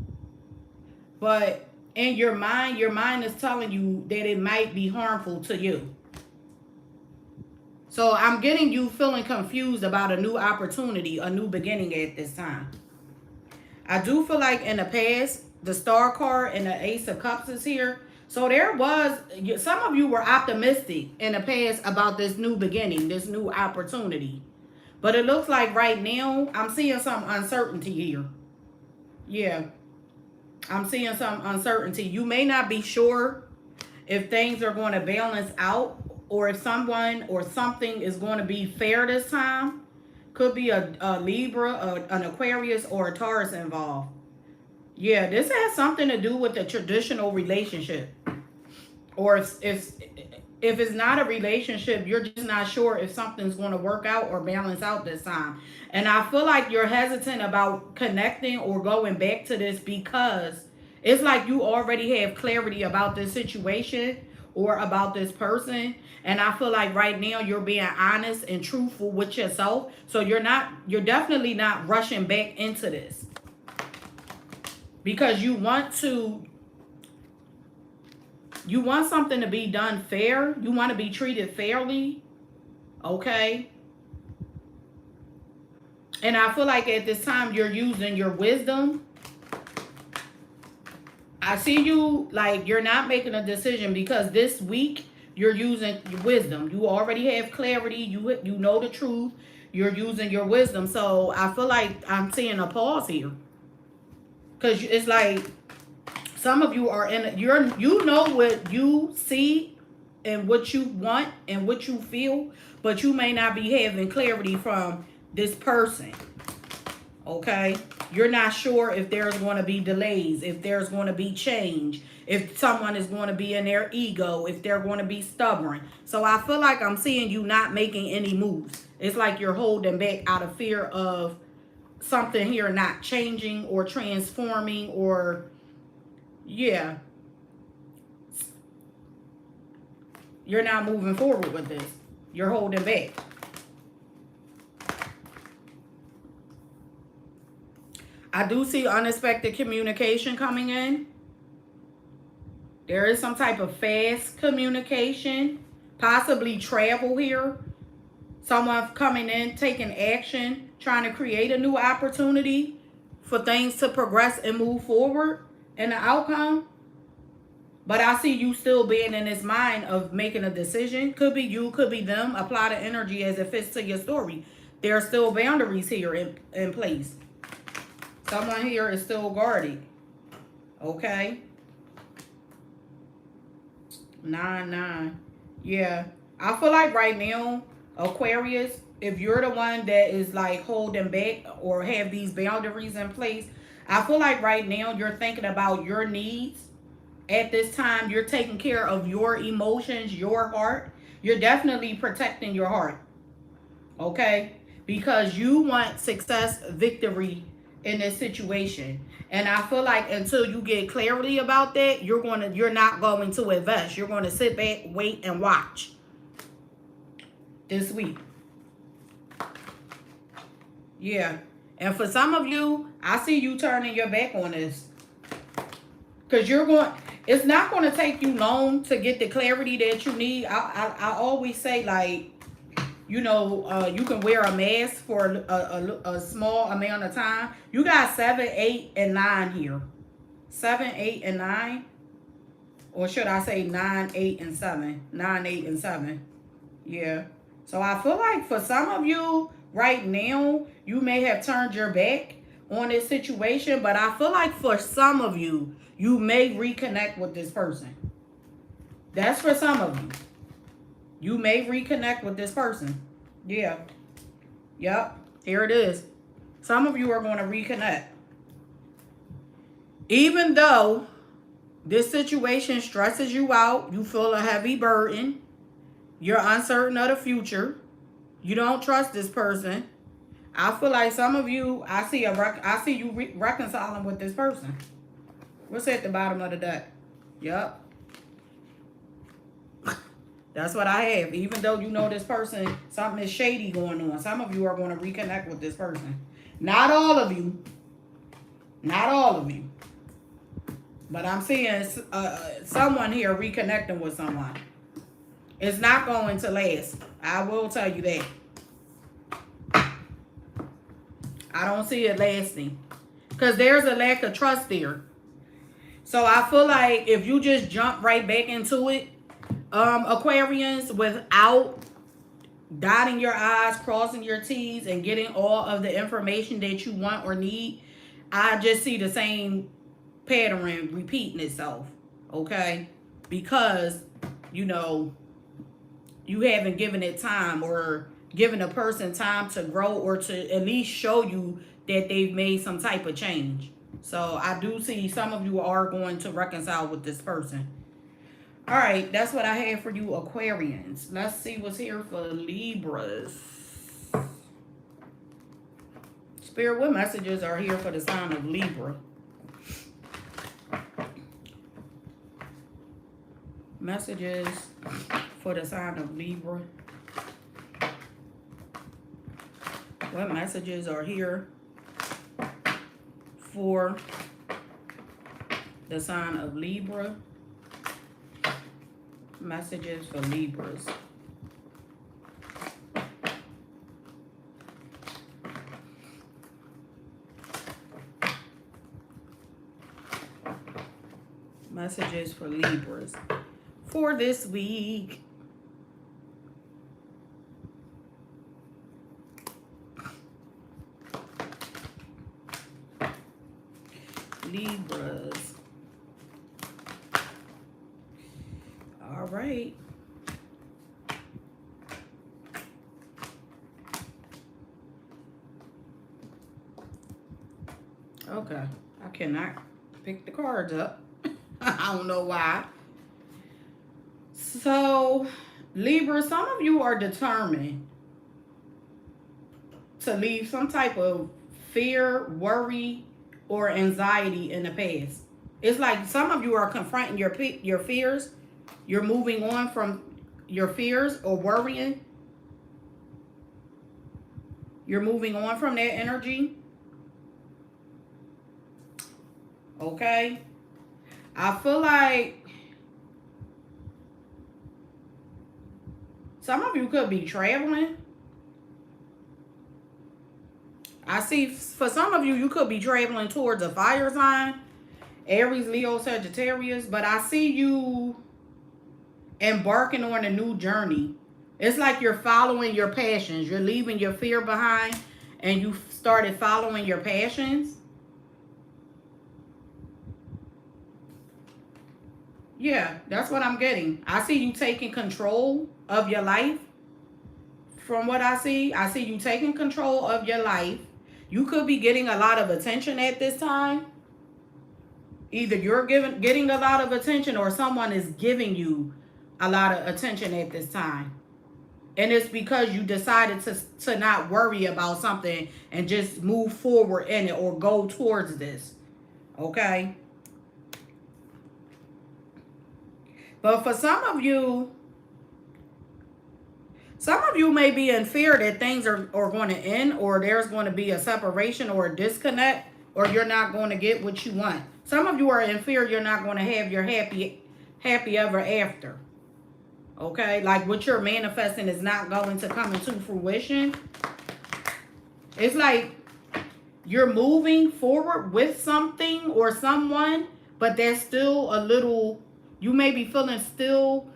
But in your mind is telling you that it might be harmful to you. So I'm getting you feeling confused about a new opportunity, a new beginning at this time. I do feel like in the past, the Star card and the Ace of Cups is here. So there was, some of you were optimistic in the past about this new beginning, this new opportunity. But it looks like right now, I'm seeing some uncertainty here. Yeah. I'm seeing some uncertainty. You may not be sure if things are going to balance out or if someone or something is going to be fair this time. Could be a Libra, an Aquarius, or a Taurus involved. Yeah, this has something to do with the traditional relationship. Or if it's not a relationship, you're just not sure if something's going to work out or balance out this time. And I feel like you're hesitant about connecting or going back to this because it's like you already have clarity about this situation or about this person. And I feel like right now you're being honest and truthful with yourself. So you're definitely not rushing back into this. Because you want something to be done fair. You want to be treated fairly. Okay? And I feel like at this time you're using your wisdom. I see you like you're not making a decision because this week you're using your wisdom. You already have clarity. You know the truth. You're using your wisdom. So I feel like I'm seeing a pause here. Because it's like some of you are you know what you see and what you want and what you feel, but you may not be having clarity from this person. Okay? You're not sure if there's going to be delays, if there's going to be change, if someone is going to be in their ego, if they're going to be stubborn. So I feel like I'm seeing you not making any moves. It's like you're holding back out of fear of something here not changing or transforming or, yeah. You're not moving forward with this. You're holding back. I do see unexpected communication coming in. There is some type of fast communication, possibly travel here. Someone coming in, taking action, trying to create a new opportunity for things to progress and move forward in the outcome. But I see you still being in this mind of making a decision. Could be you, could be them. Apply the energy as it fits to your story. There are still boundaries here in place. Someone here is still guarded. Okay. 9-9. Yeah. I feel like right now, Aquarius, if you're the one that is like holding back or have these boundaries in place, I feel like right now you're thinking about your needs. At this time, you're taking care of your emotions, your heart. You're definitely protecting your heart. Okay? Because you want success, victory in this situation. And I feel like until you get clarity about that, you're not going to invest. You're going to sit back, wait, and watch this week. Yeah. And for some of you, I see you turning your back on this. Because It's not going to take you long to get the clarity that you need. I always say, like, you know, you can wear a mask for a small amount of time. You got 7, 8, and 9 here. 7, 8, and 9. Or should I say 9, 8, and 7? 9, 8, and 7. Yeah. So I feel like for some of you right now, you may have turned your back on this situation. But I feel like for some of you, you may reconnect with this person. That's for some of you. You may reconnect with this person. Yeah. Yep. Here it is. Some of you are going to reconnect. Even though this situation stresses you out, you feel a heavy burden, you're uncertain of the future, you don't trust this person. I feel like some of you, I see you reconciling with this person. What's at the bottom of the deck? Yep. That's what I have. Even though you know this person, something is shady going on. Some of you are going to reconnect with this person. Not all of you. Not all of you. But I'm seeing someone here reconnecting with someone. It's not going to last. I will tell you that. I don't see it lasting. Because there's a lack of trust there. So I feel like if you just jump right back into it, Aquarians, without dotting your I's, crossing your T's, and getting all of the information that you want or need, I just see the same pattern repeating itself. Okay? Because, you know, you haven't given it time or given a person time to grow or to at least show you that they've made some type of change. So I do see some of you are going to reconcile with this person. All right, that's what I have for you, Aquarians. Let's see what's here for Libras. Spirit, what messages are here for the sign of Libra? Messages for the sign of Libra. What messages are here for the sign of Libra? Messages for Libras. Messages for Libras for this week. Libras. All right. Okay. I cannot pick the cards up. I don't know why. So, Libra, some of you are determined to leave some type of fear, worry, or anxiety in the past. It's like some of you are confronting your fears. You're moving on from your fears or worrying. You're moving on from that energy. Okay. I feel like some of you could be traveling. I see for some of you, you could be traveling towards a fire sign. Aries, Leo, Sagittarius. But I see you embarking on a new journey. It's like you're following your passions. You're leaving your fear behind and you started following your passions. Yeah, that's what I'm getting. I see you taking control of your life. From what I see you taking control of your life. You could be getting a lot of attention at this time. Either you're getting a lot of attention or someone is giving you a lot of attention at this time. And it's because you decided to not worry about something and just move forward in it or go towards this. Okay? But for some of you may be in fear that things are going to end, or there's going to be a separation or a disconnect, or you're not going to get what you want. Some of you are in fear you're not going to have your happy ever after. Okay? Like what you're manifesting is not going to come into fruition. It's like you're moving forward with something or someone, but there's still a little, you may be feeling still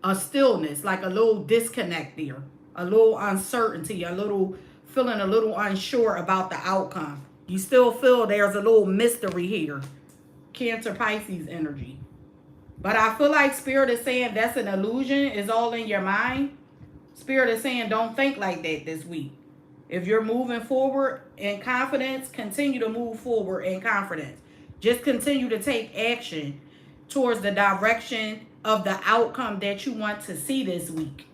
a stillness, like a little disconnect there, a little uncertainty, feeling a little unsure about the outcome. You still feel there's a little mystery here. Cancer, Pisces energy. But I feel like Spirit is saying that's an illusion. It's all in your mind. Spirit is saying don't think like that this week. If you're moving forward in confidence, continue to move forward in confidence. Just continue to take action towards the direction of the outcome that you want to see this week.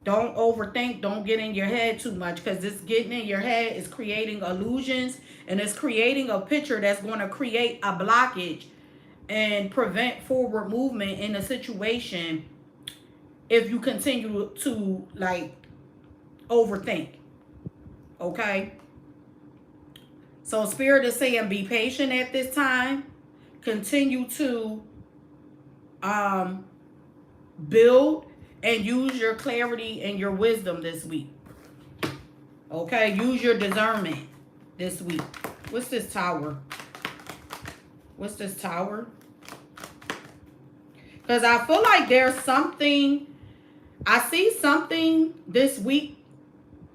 Don't overthink. Don't get in your head too much, because this getting in your head is creating illusions, and it's creating a picture that's going to create a blockage and prevent forward movement in a situation if you continue to like overthink. Okay? So Spirit is saying be patient at this time. Continue to build and use your clarity and your wisdom this week. Okay? Use your discernment this week. What's this Tower? What's this Tower? Because I feel like there's something, I see something this week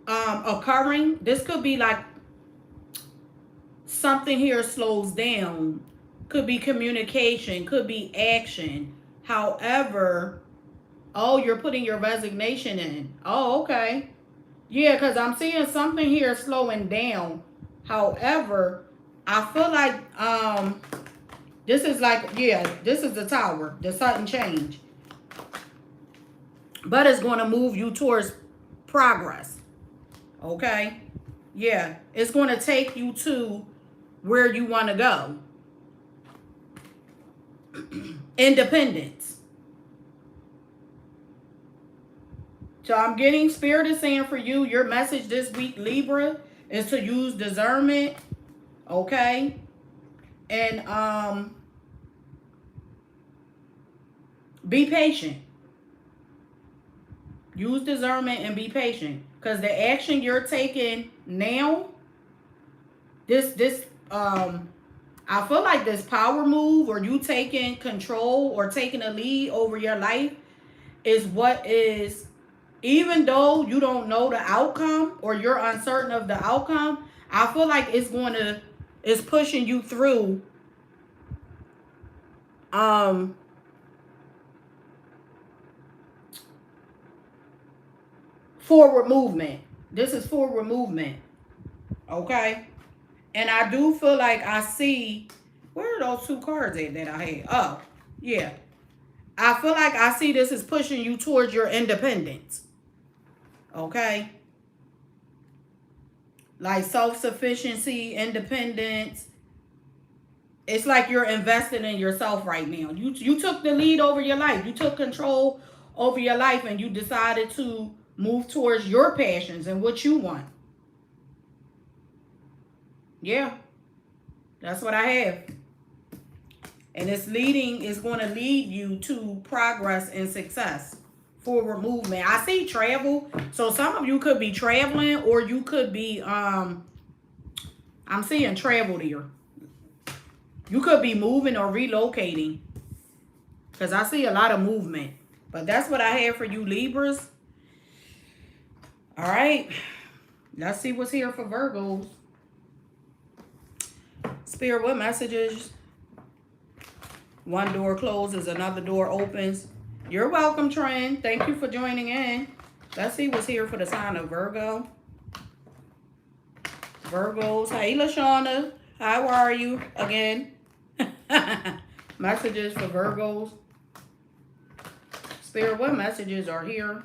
occurring. This could be like something here slows down. Could be communication, could be action. However, oh, you're putting your resignation in. Oh, okay. Yeah, because I'm seeing something here slowing down. However, I feel like this is like, yeah, this is the Tower, the sudden change. But it's going to move you towards progress. Okay? Yeah, it's going to take you to where you want to go. Independence. So I'm getting Spirit is saying for you, your message this week, Libra, is to use discernment. Okay? And be patient. Use discernment and be patient. Because the action you're taking now, I feel like this power move, or you taking control or taking a lead over your life, is what is, even though you don't know the outcome or you're uncertain of the outcome, I feel like it's pushing you through forward movement. This is forward movement. Okay? And I do feel like I see, where are those two cards at that I had? Oh, yeah. I feel like I see this is pushing you towards your independence. Okay? Like self-sufficiency, independence. It's like you're invested in yourself right now. You took the lead over your life. You took control over your life, and you decided to move towards your passions and what you want. Yeah. That's what I have. And it's going to lead you to progress and success. Forward movement. I see travel. So some of you could be traveling, or you could be, I'm seeing travel here. You could be moving or relocating. Because I see a lot of movement. But that's what I have for you, Libras. All right. Let's see what's here for Virgos. Spirit, what messages? One door closes, another door opens. You're welcome, Trend. Thank you for joining in. Let's see what's here for the sign of Virgo. Virgos. Hey, LaShawna. How are you again? Messages for Virgos. Spirit, what messages are here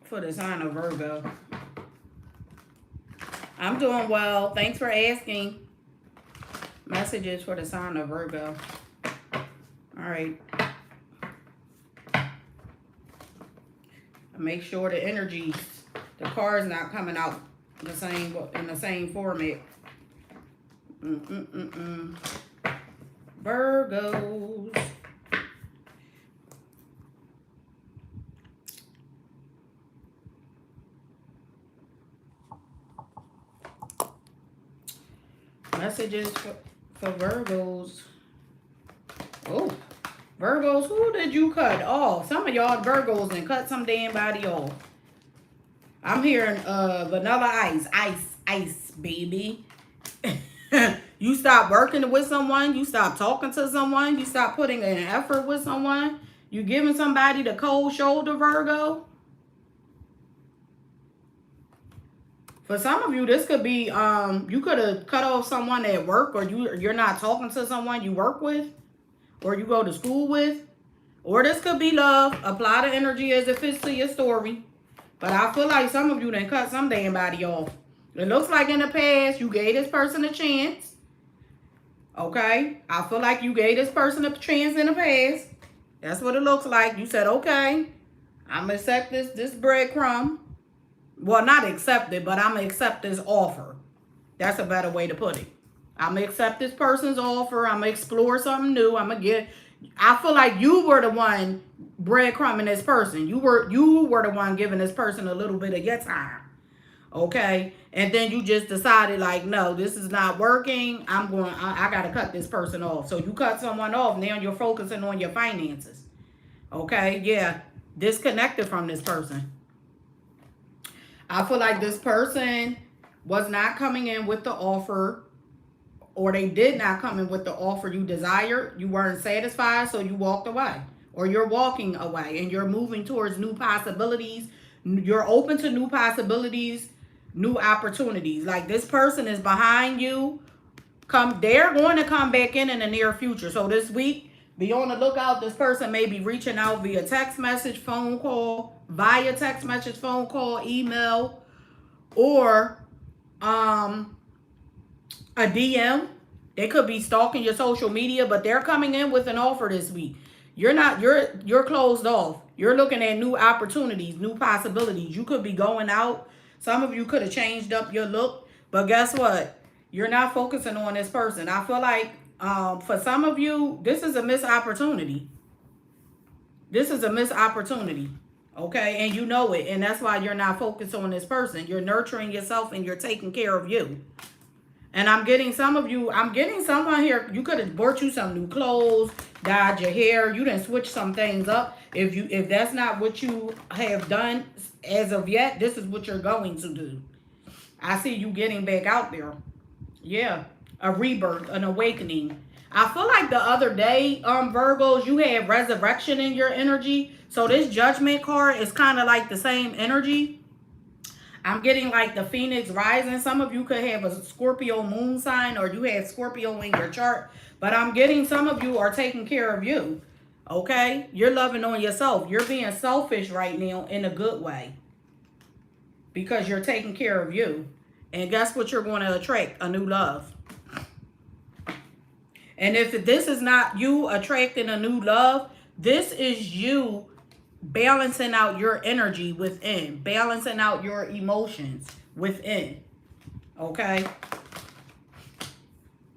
for the sign of Virgo? I'm doing well. Thanks for asking. Messages for the sign of Virgo. All right. Make sure the energy, the card's not coming out in the same format. Virgos. Messages for Virgos. Oh, Virgos, who did you cut off? Some of y'all Virgos and cut some damn body off. I'm hearing vanilla ice, baby. You stop working with someone, you stop talking to someone, you stop putting an effort with someone, you giving somebody the cold shoulder, Virgo. For some of you, this could be, you could have cut off someone at work, or you're not talking to someone you work with, or you go to school with. Or this could be love. Apply the energy as it fits to your story. But I feel like some of you done cut some damn body off. It looks like in the past, you gave this person a chance. Okay? I feel like you gave this person a chance in the past. That's what it looks like. You said, okay, I'm going to accept this breadcrumb. Well, not accept it, but I'm going to accept this offer. That's a better way to put it. I'm going to accept this person's offer. I'm going to explore something new. I'm going to get... I feel like you were the one breadcrumbing this person. You were the one giving this person a little bit of your time. Okay? And then you just decided, like, no, this is not working. I got to cut this person off. So you cut someone off. Now you're focusing on your finances. Okay? Yeah. Disconnected from this person. I feel like this person was not coming in with the offer, or they did not come in with the offer you desired. You weren't satisfied, so you walked away. Or you're walking away and you're moving towards new possibilities. You're open to new possibilities, new opportunities. Like, this person is behind you. They're going to come back in the near future. So this week, be on the lookout. This person may be reaching out via text message, phone call, email, or a DM. They could be stalking your social media, but they're coming in with an offer this week. You're closed off. You're looking at new opportunities, new possibilities. You could be going out. Some of you could have changed up your look, but guess what? You're not focusing on this person. I feel like for some of you, this is a missed opportunity. This is a missed opportunity. Okay, and you know it, and that's why you're not focused on this person. You're nurturing yourself and you're taking care of you. And I'm getting some of you, I'm getting someone here, you could have bought you some new clothes, dyed your hair, you done switch some things up. If that's not what you have done as of yet, this is what you're going to do. I see you getting back out there. Yeah, a rebirth, an awakening. I feel like the other day, Virgos, you had resurrection in your energy. So this judgment card is kind of like the same energy. I'm getting like the Phoenix rising. Some of you could have a Scorpio moon sign, or you have Scorpio in your chart. But I'm getting some of you are taking care of you. Okay? You're loving on yourself. You're being selfish right now in a good way. Because you're taking care of you. And guess what you're going to attract? A new love. And if this is not you attracting a new love, this is you balancing out your energy within, balancing out your emotions within. Okay?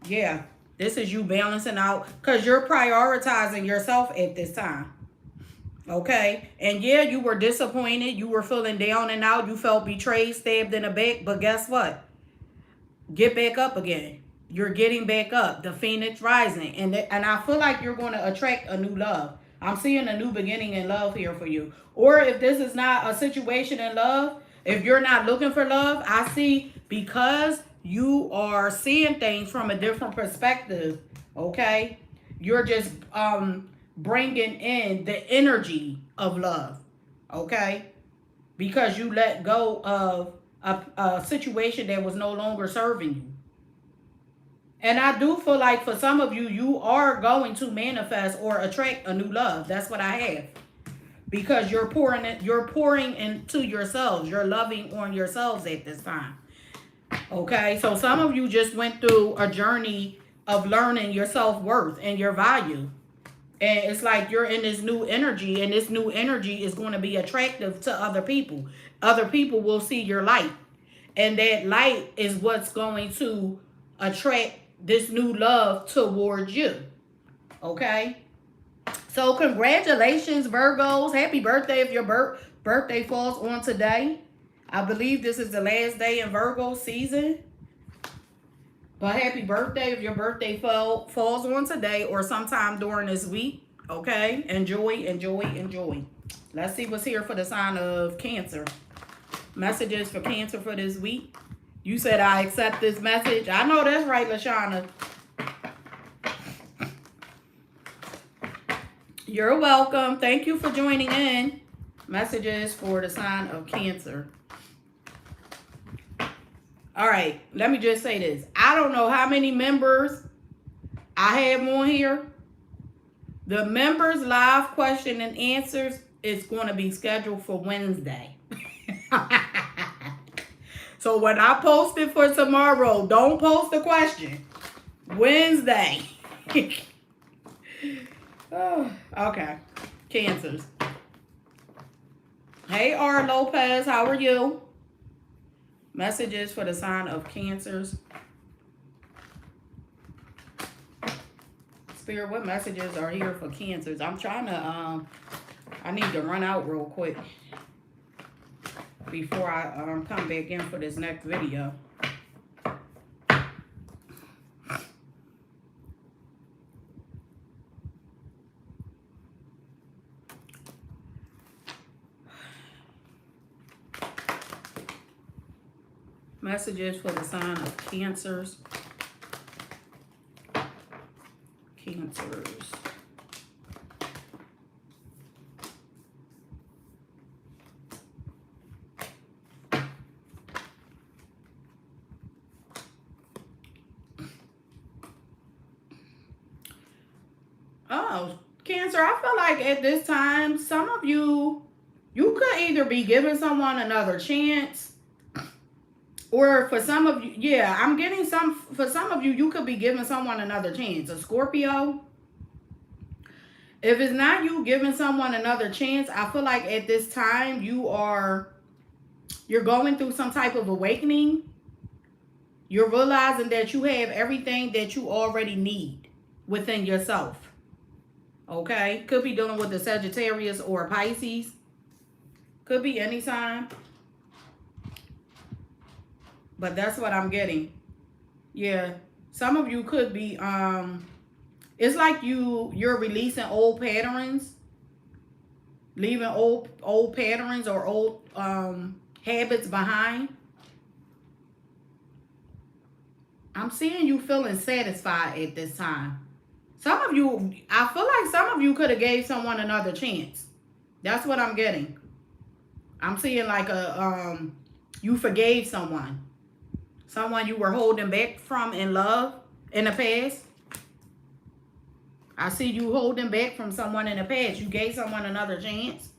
Yeah, this is you balancing out, because you're prioritizing yourself at this time. Okay? And yeah, you were disappointed. You were feeling down and out. You felt betrayed, stabbed in the back. But guess what? Get back up again. You're getting back up. The Phoenix rising. And I feel like you're going to attract a new love. I'm seeing a new beginning in love here for you. Or if this is not a situation in love, if you're not looking for love, I see, because you are seeing things from a different perspective, okay? You're just bringing in the energy of love, okay? Because you let go of a situation that was no longer serving you. And I do feel like for some of you, you are going to manifest or attract a new love. That's what I have. Because you're pouring into yourselves. You're loving on yourselves at this time. Okay? So some of you just went through a journey of learning your self-worth and your value. And it's like you're in this new energy, and this new energy is going to be attractive to other people. Other people will see your light. And that light is what's going to attract this new love towards you. Okay? So congratulations, Virgos. Happy birthday if your birthday falls on today. I believe this is the last day in Virgo season. But happy birthday if your birthday falls on today or sometime during this week. Okay? Enjoy, enjoy, enjoy. Let's see what's here for the sign of Cancer. Messages for Cancer for this week. You said I accept this message. I know that's right, Lashana. You're welcome. Thank you for joining in. Messages for the sign of Cancer. All right, let me just say this. I don't know how many members I have on here. The members live question and answers is going to be scheduled for Wednesday. So when I post it for tomorrow, don't post the question. Wednesday. Oh, okay. Cancers. Hey, R. Lopez, how are you? Messages for the sign of Cancers. Spirit, what messages are here for Cancers? I'm trying to, I need to run out real quick before I come back in for this next video. Messages for the sign of Cancers. Cancers. Oh, Cancer, I feel like at this time, some of you could either be giving someone another chance. Or for some of you, yeah, I'm getting for some of you, you could be giving someone another chance. A Scorpio. If it's not you giving someone another chance, I feel like at this time you're going through some type of awakening. You're realizing that you have everything that you already need within yourself. Okay? Could be dealing with a Sagittarius or a Pisces. Could be any sign. But that's what I'm getting. Yeah. Some of you could be, it's like you're releasing old patterns. Leaving old patterns or old habits behind. I'm seeing you feeling satisfied at this time. Some of you, I feel like some of you could have gave someone another chance. That's what I'm getting. I'm seeing like you forgave someone. Someone you were holding back from in love in the past. I see you holding back from someone in the past. You gave someone another chance.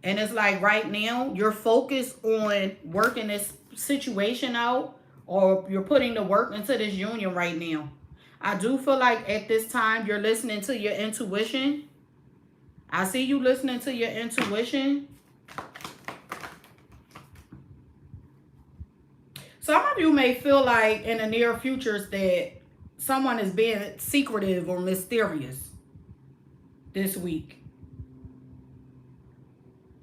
And it's like right now, you're focused on working this situation out, or you're putting the work into this union right now. I do feel like at this time, you're listening to your intuition. I see you listening to your intuition. Some of you may feel like in the near future that someone is being secretive or mysterious this week.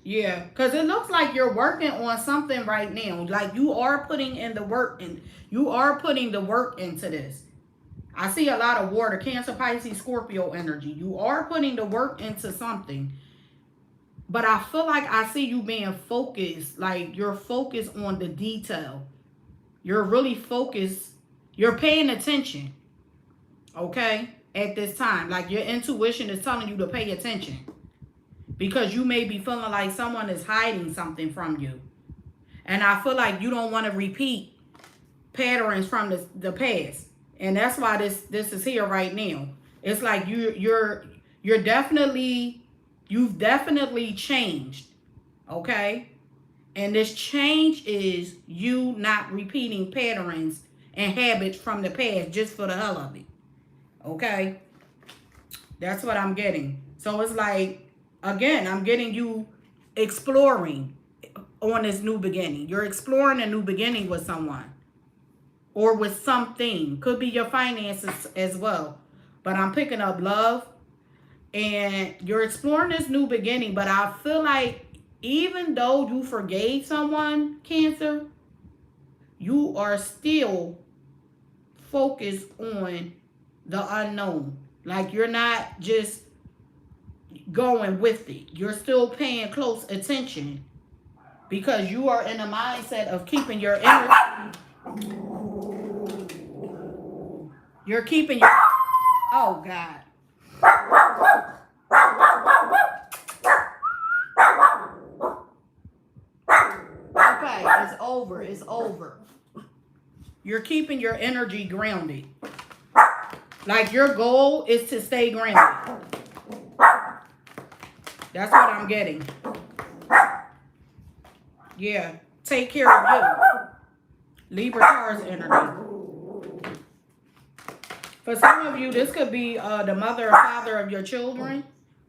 Yeah, because it looks like you're working on something right now. Like you are putting in the work, and you are putting the work into this. I see a lot of water, Cancer, Pisces, Scorpio energy. You are putting the work into something. But I feel like I see you being focused. Like you're focused on the detail. You're really focused. You're paying attention. Okay? At this time. Like your intuition is telling you to pay attention. Because you may be feeling like someone is hiding something from you. And I feel like you don't want to repeat patterns from the past. And that's why this is here right now. It's like you've definitely changed. Okay? And this change is you not repeating patterns and habits from the past just for the hell of it. Okay? That's what I'm getting. So it's like, again, I'm getting you exploring on this new beginning. You're exploring a new beginning with someone. or with something. Could be your finances as well. But I'm picking up love. And you're exploring this new beginning. But I feel like even though you forgave someone, Cancer, you are still focused on the unknown. Like you're not just going with it. You're still paying close attention because you are in a mindset of keeping your energy. You're keeping your... Oh, God. Okay, it's over. It's over. You're keeping your energy grounded. Like your goal is to stay grounded. That's what I'm getting. Yeah. Take care of you. Libra Taurus energy. For some of you, this could be the mother or father of your children,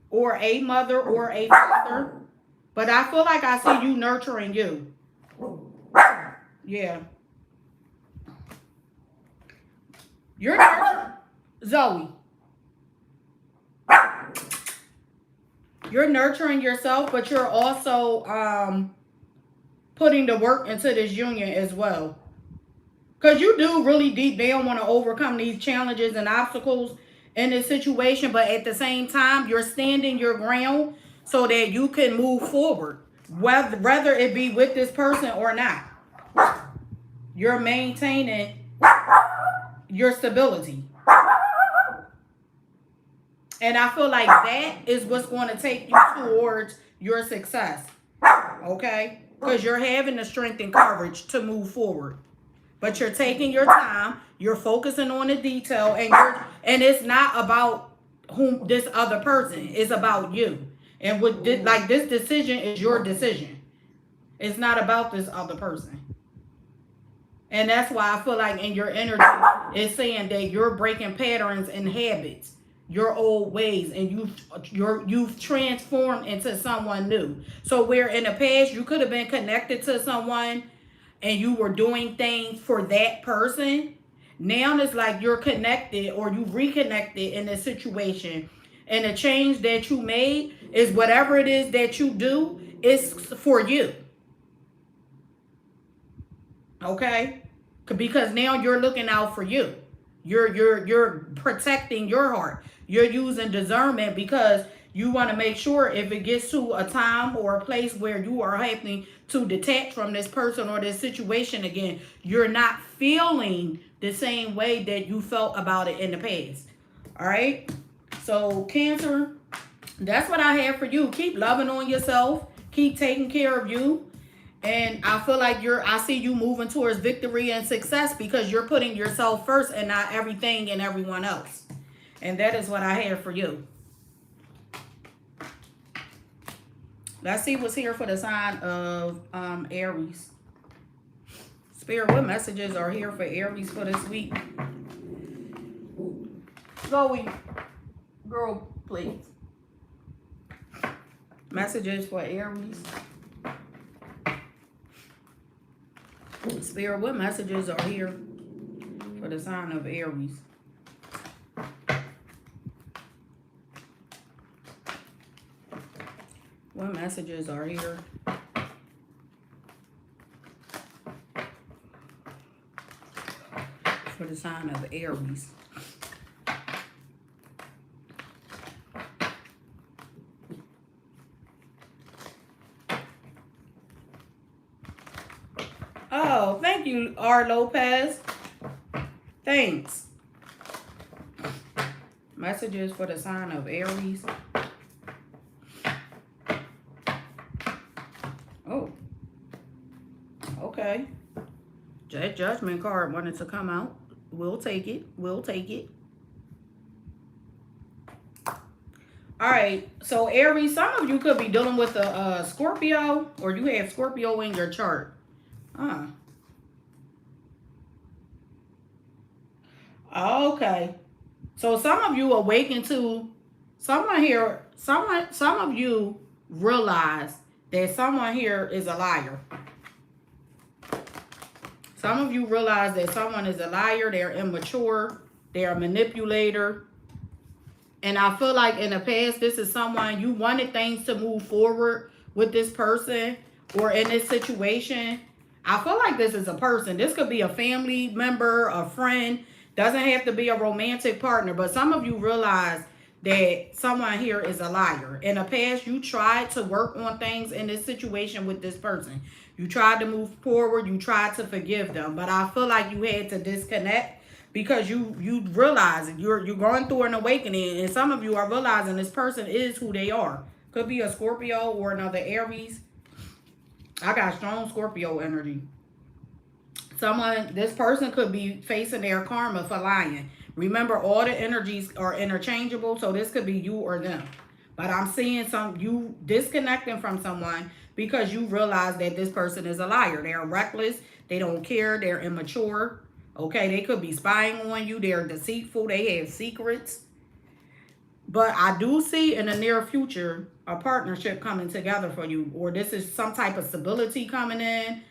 or a mother or a father. But I feel like I see you nurturing you. Yeah. You're nurturing. Zoe. You're nurturing yourself, but you're also putting the work into this union as well. Because you do really deep down want to overcome these challenges and obstacles in this situation. But at the same time, you're standing your ground so that you can move forward. Whether it be with this person or not. You're maintaining your stability. And I feel like that is what's going to take you towards your success. Okay? Because you're having the strength and courage to move forward. But you're taking your time. You're focusing on the detail. And it's not about whom this other person. It's about you. And with this, like, this decision is your decision. It's not about this other person. And that's why I feel like in your energy, it's saying that you're breaking patterns and habits. Your old ways, and you've transformed into someone new. So where in the past you could have been connected to someone and you were doing things for that person, now it's like you're connected or you reconnected in a situation, and the change that you made is whatever it is that you do is for you. Okay? Because now you're looking out for you. You're protecting your heart. You're using discernment because you want to make sure if it gets to a time or a place where you are having to detach from this person or this situation again, you're not feeling the same way that you felt about it in the past. All right? So, Cancer, that's what I have for you. Keep loving on yourself. Keep taking care of you. And I feel like I see you moving towards victory and success because you're putting yourself first and not everything and everyone else. And that is what I have for you. Let's see what's here for the sign of Aries. Spirit, what messages are here for Aries for this week? Zoe, girl, please. Messages for Aries. Spirit, what messages are here for the sign of Aries? What messages are here for the sign of Aries? Oh, thank you, R. Lopez. Thanks. Messages for the sign of Aries. Oh. Okay. That Judgment card wanted to come out. We'll take it. We'll take it. All right. So, Aries, some of you could be dealing with a Scorpio, or you have Scorpio in your chart. Okay. So some of you awaken to someone here. Some of you realize that someone here is a liar. Some of you realize that someone is a liar. They're immature. They're a manipulator. And I feel like in the past, this is someone you wanted things to move forward with this person or in this situation. I feel like this is a person. This could be a family member, a friend. Doesn't have to be a romantic partner. But some of you realize that someone here is a liar. In the past, you tried to work on things in this situation with this person. You tried to move forward. You tried to forgive them. But I feel like you had to disconnect because you realize you're going through an awakening. And some of you are realizing this person is who they are. Could be a Scorpio or another Aries. I got strong Scorpio energy. This person could be facing their karma for lying. Remember, all the energies are interchangeable, so this could be you or them. But I'm seeing you disconnecting from someone because you realize that this person is a liar. They're reckless. They don't care. They're immature. Okay, they could be spying on you. They're deceitful. They have secrets. But I do see in the near future a partnership coming together for you. Or this is some type of stability coming in.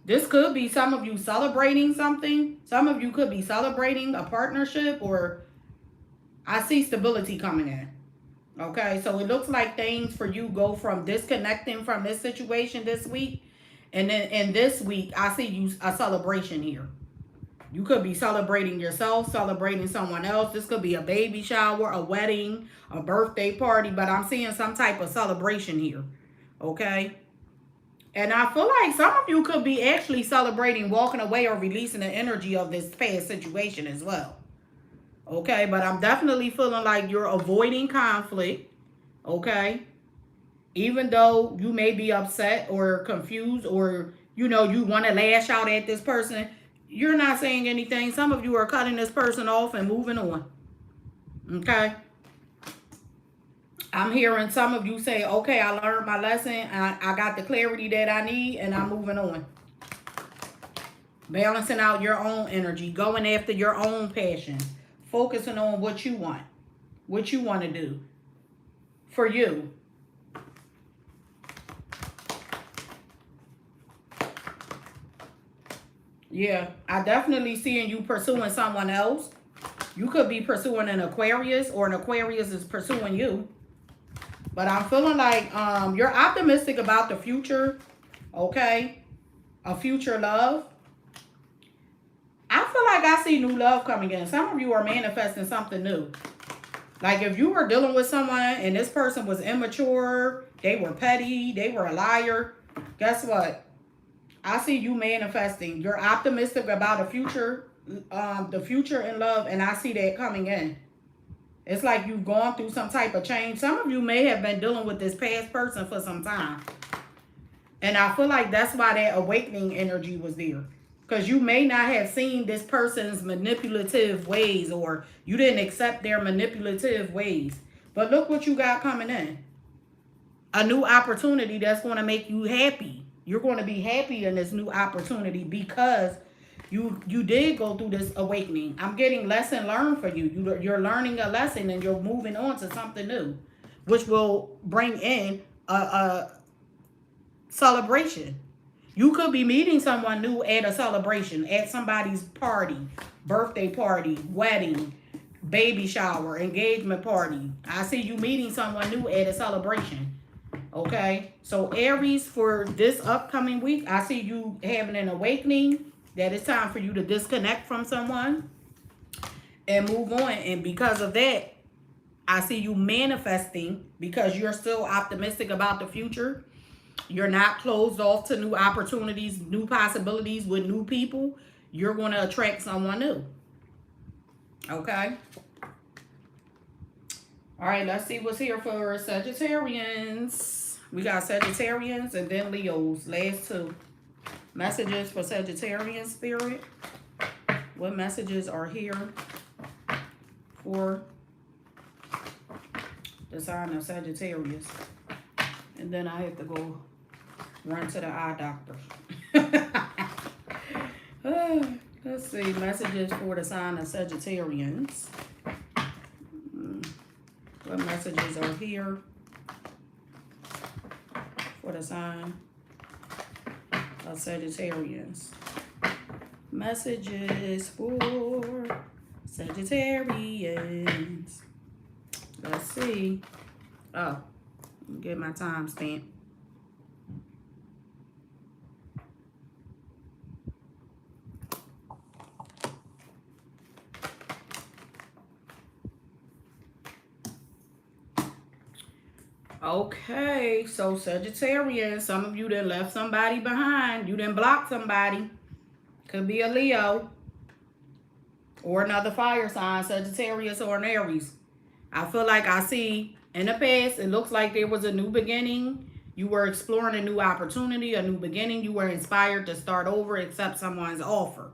This could be some of you celebrating something. Some of you could be celebrating a partnership, or I see stability coming in. Okay, so it looks like things for you go from disconnecting from this situation this week. And then in this week, I see you a celebration here. You could be celebrating yourself, celebrating someone else. This could be a baby shower, a wedding, a birthday party. But I'm seeing some type of celebration here. Okay. And I feel like some of you could be actually celebrating walking away or releasing the energy of this past situation as well. Okay, but I'm definitely feeling like you're avoiding conflict. Okay. Even though you may be upset or confused or, you want to lash out at this person, you're not saying anything. Some of you are cutting this person off and moving on. Okay. I'm hearing some of you say, okay, I learned my lesson. I got the clarity that I need, and I'm moving on. Balancing out your own energy. Going after your own passion. Focusing on what you want. What you want to do. For you. Yeah, I definitely seeing you pursuing someone else. You could be pursuing an Aquarius, or an Aquarius is pursuing you. But I'm feeling like you're optimistic about the future, okay? A future love. I feel like I see new love coming in. Some of you are manifesting something new. Like if you were dealing with someone and this person was immature, they were petty, they were a liar, guess what? I see you manifesting. You're optimistic about the future in love, and I see that coming in. It's like you've gone through some type of change. Some of you may have been dealing with this past person for some time. And I feel like that's why that awakening energy was there. Because you may not have seen this person's manipulative ways, or you didn't accept their manipulative ways. But look what you got coming in. A new opportunity that's going to make you happy. You're going to be happy in this new opportunity because you did go through this awakening. I'm getting lesson learned for you. You're learning a lesson and you're moving on to something new, which will bring in a celebration. You could be meeting someone new at a celebration, at somebody's party, birthday party, wedding, baby shower, engagement party. I see you meeting someone new at a celebration. Okay, so Aries, for this upcoming week, I see you having an awakening. That it's time for you to disconnect from someone and move on. And because of that, I see you manifesting because you're still optimistic about the future. You're not closed off to new opportunities, new possibilities with new people. You're going to attract someone new. Okay. All right, let's see what's here for Sagittarians. We got Sagittarians and then Leos, last two. Messages for Sagittarian spirit. What messages are here for the sign of Sagittarius? And then I have to go run to the eye doctor. Let's see. Messages for the sign of Sagittarians. What messages are here for the sign of Sagittarians. Messages for Sagittarians. Let's see. Oh, get my timestamp. Okay, so Sagittarius, some of you that left somebody behind. You didn't block somebody. Could be a Leo or another fire sign, Sagittarius or an Aries. I feel like I see in the past, it looks like there was a new beginning. You were exploring a new opportunity, a new beginning. You were inspired to start over, accept someone's offer.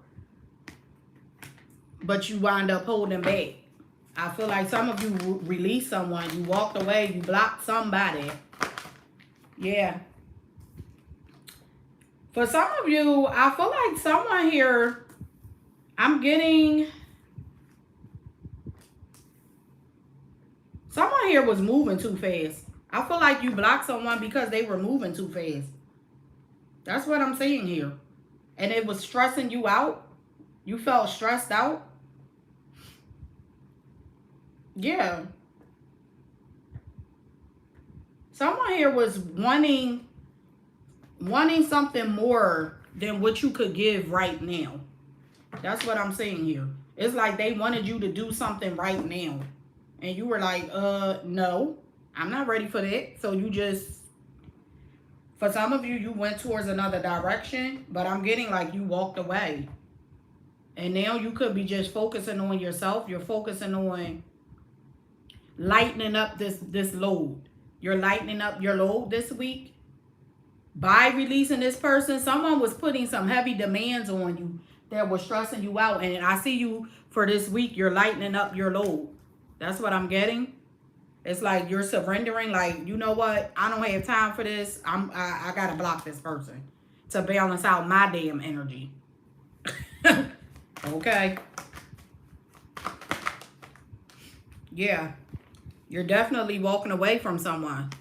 But you wind up holding back. I feel like some of you released someone. You walked away. You blocked somebody. Yeah. For some of you, I feel like someone here, I'm getting... Someone here was moving too fast. I feel like you blocked someone because they were moving too fast. That's what I'm seeing here. And it was stressing you out. You felt stressed out. Yeah. Someone here was wanting something more than what you could give right now. That's what I'm seeing here. It's like they wanted you to do something right now. And you were like, no, I'm not ready for that. So you just, for some of you, you went towards another direction. But I'm getting like you walked away. And now you could be just focusing on yourself. You're focusing on lightening up this load. You're lightening up your load this week by releasing this person. Someone was putting some heavy demands on you that was stressing you out, and I see you for this week. You're lightening up your load. That's what I'm getting. It's like you're surrendering, like, you know what, I don't have time for this. I gotta block this person to balance out my damn energy. Okay. Yeah. You're definitely walking away from someone.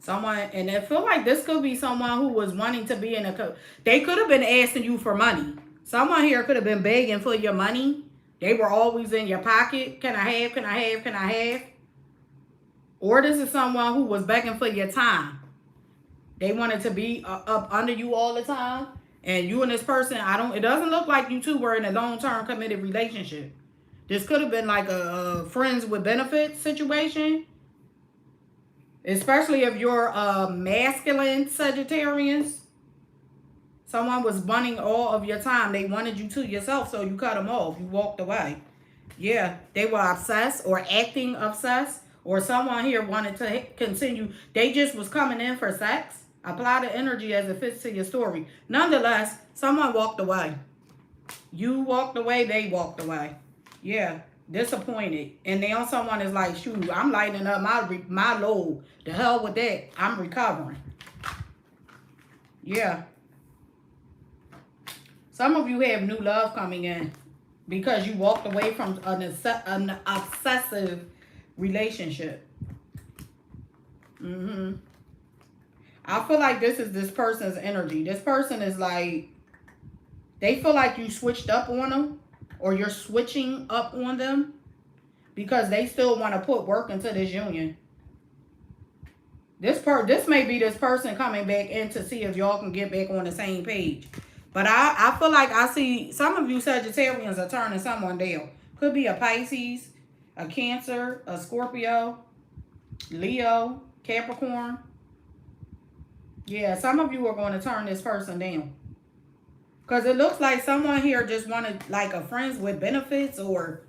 And I feel like this could be someone who was wanting to be in a... They could have been asking you for money. Someone here could have been begging for your money. They were always in your pocket. Can I have? Can I have? Can I have? Or this is someone who was begging for your time. They wanted to be up under you all the time. And you and this person, it doesn't look like you two were in a long-term committed relationship. This could have been like a friends with benefits situation. Especially if you're masculine Sagittarians. Someone was wanting all of your time. They wanted you to yourself, so you cut them off. You walked away. Yeah, they were obsessed or acting obsessed. Or someone here wanted to continue. They just was coming in for sex. Apply the energy as it fits to your story. Nonetheless, someone walked away. You walked away, they walked away. Yeah, disappointed. And now someone is like, shoot, I'm lightening up my load. The hell with that. I'm recovering. Yeah. Some of you have new love coming in because you walked away from an obsessive relationship. I feel like this is this person's energy. This person is like, they feel like you switched up on them. Or you're switching up on them because they still want to put work into this union. This may be this person coming back in to see if y'all can get back on the same page. But I feel like I see some of you Sagittarians are turning someone down. Could be a Pisces, a Cancer, a Scorpio, Leo, Capricorn. Yeah, some of you are going to turn this person down. Because it looks like someone here just wanted like a friends with benefits, or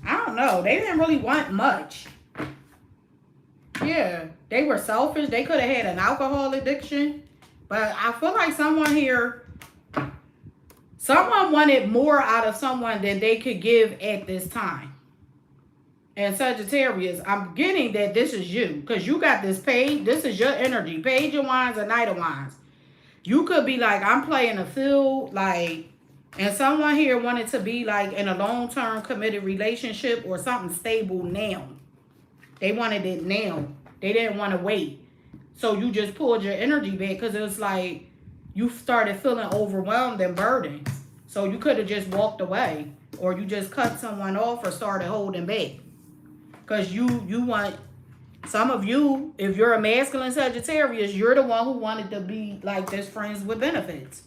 I don't know. They didn't really want much. Yeah, they were selfish. They could have had an alcohol addiction. But I feel like someone here, someone wanted more out of someone than they could give at this time. And Sagittarius, I'm getting that this is you. Because you got this page. This is your energy. Page of Wands and Knight of Wands. You could be like, I'm playing a field, like, and someone here wanted to be like in a long-term committed relationship or something stable now. They wanted it now. They didn't want to wait. So you just pulled your energy back because it was like, you started feeling overwhelmed and burdened. So you could have just walked away, or you just cut someone off or started holding back. Because you want, some of you, if you're a masculine Sagittarius, you're the one who wanted to be like this friends with benefits.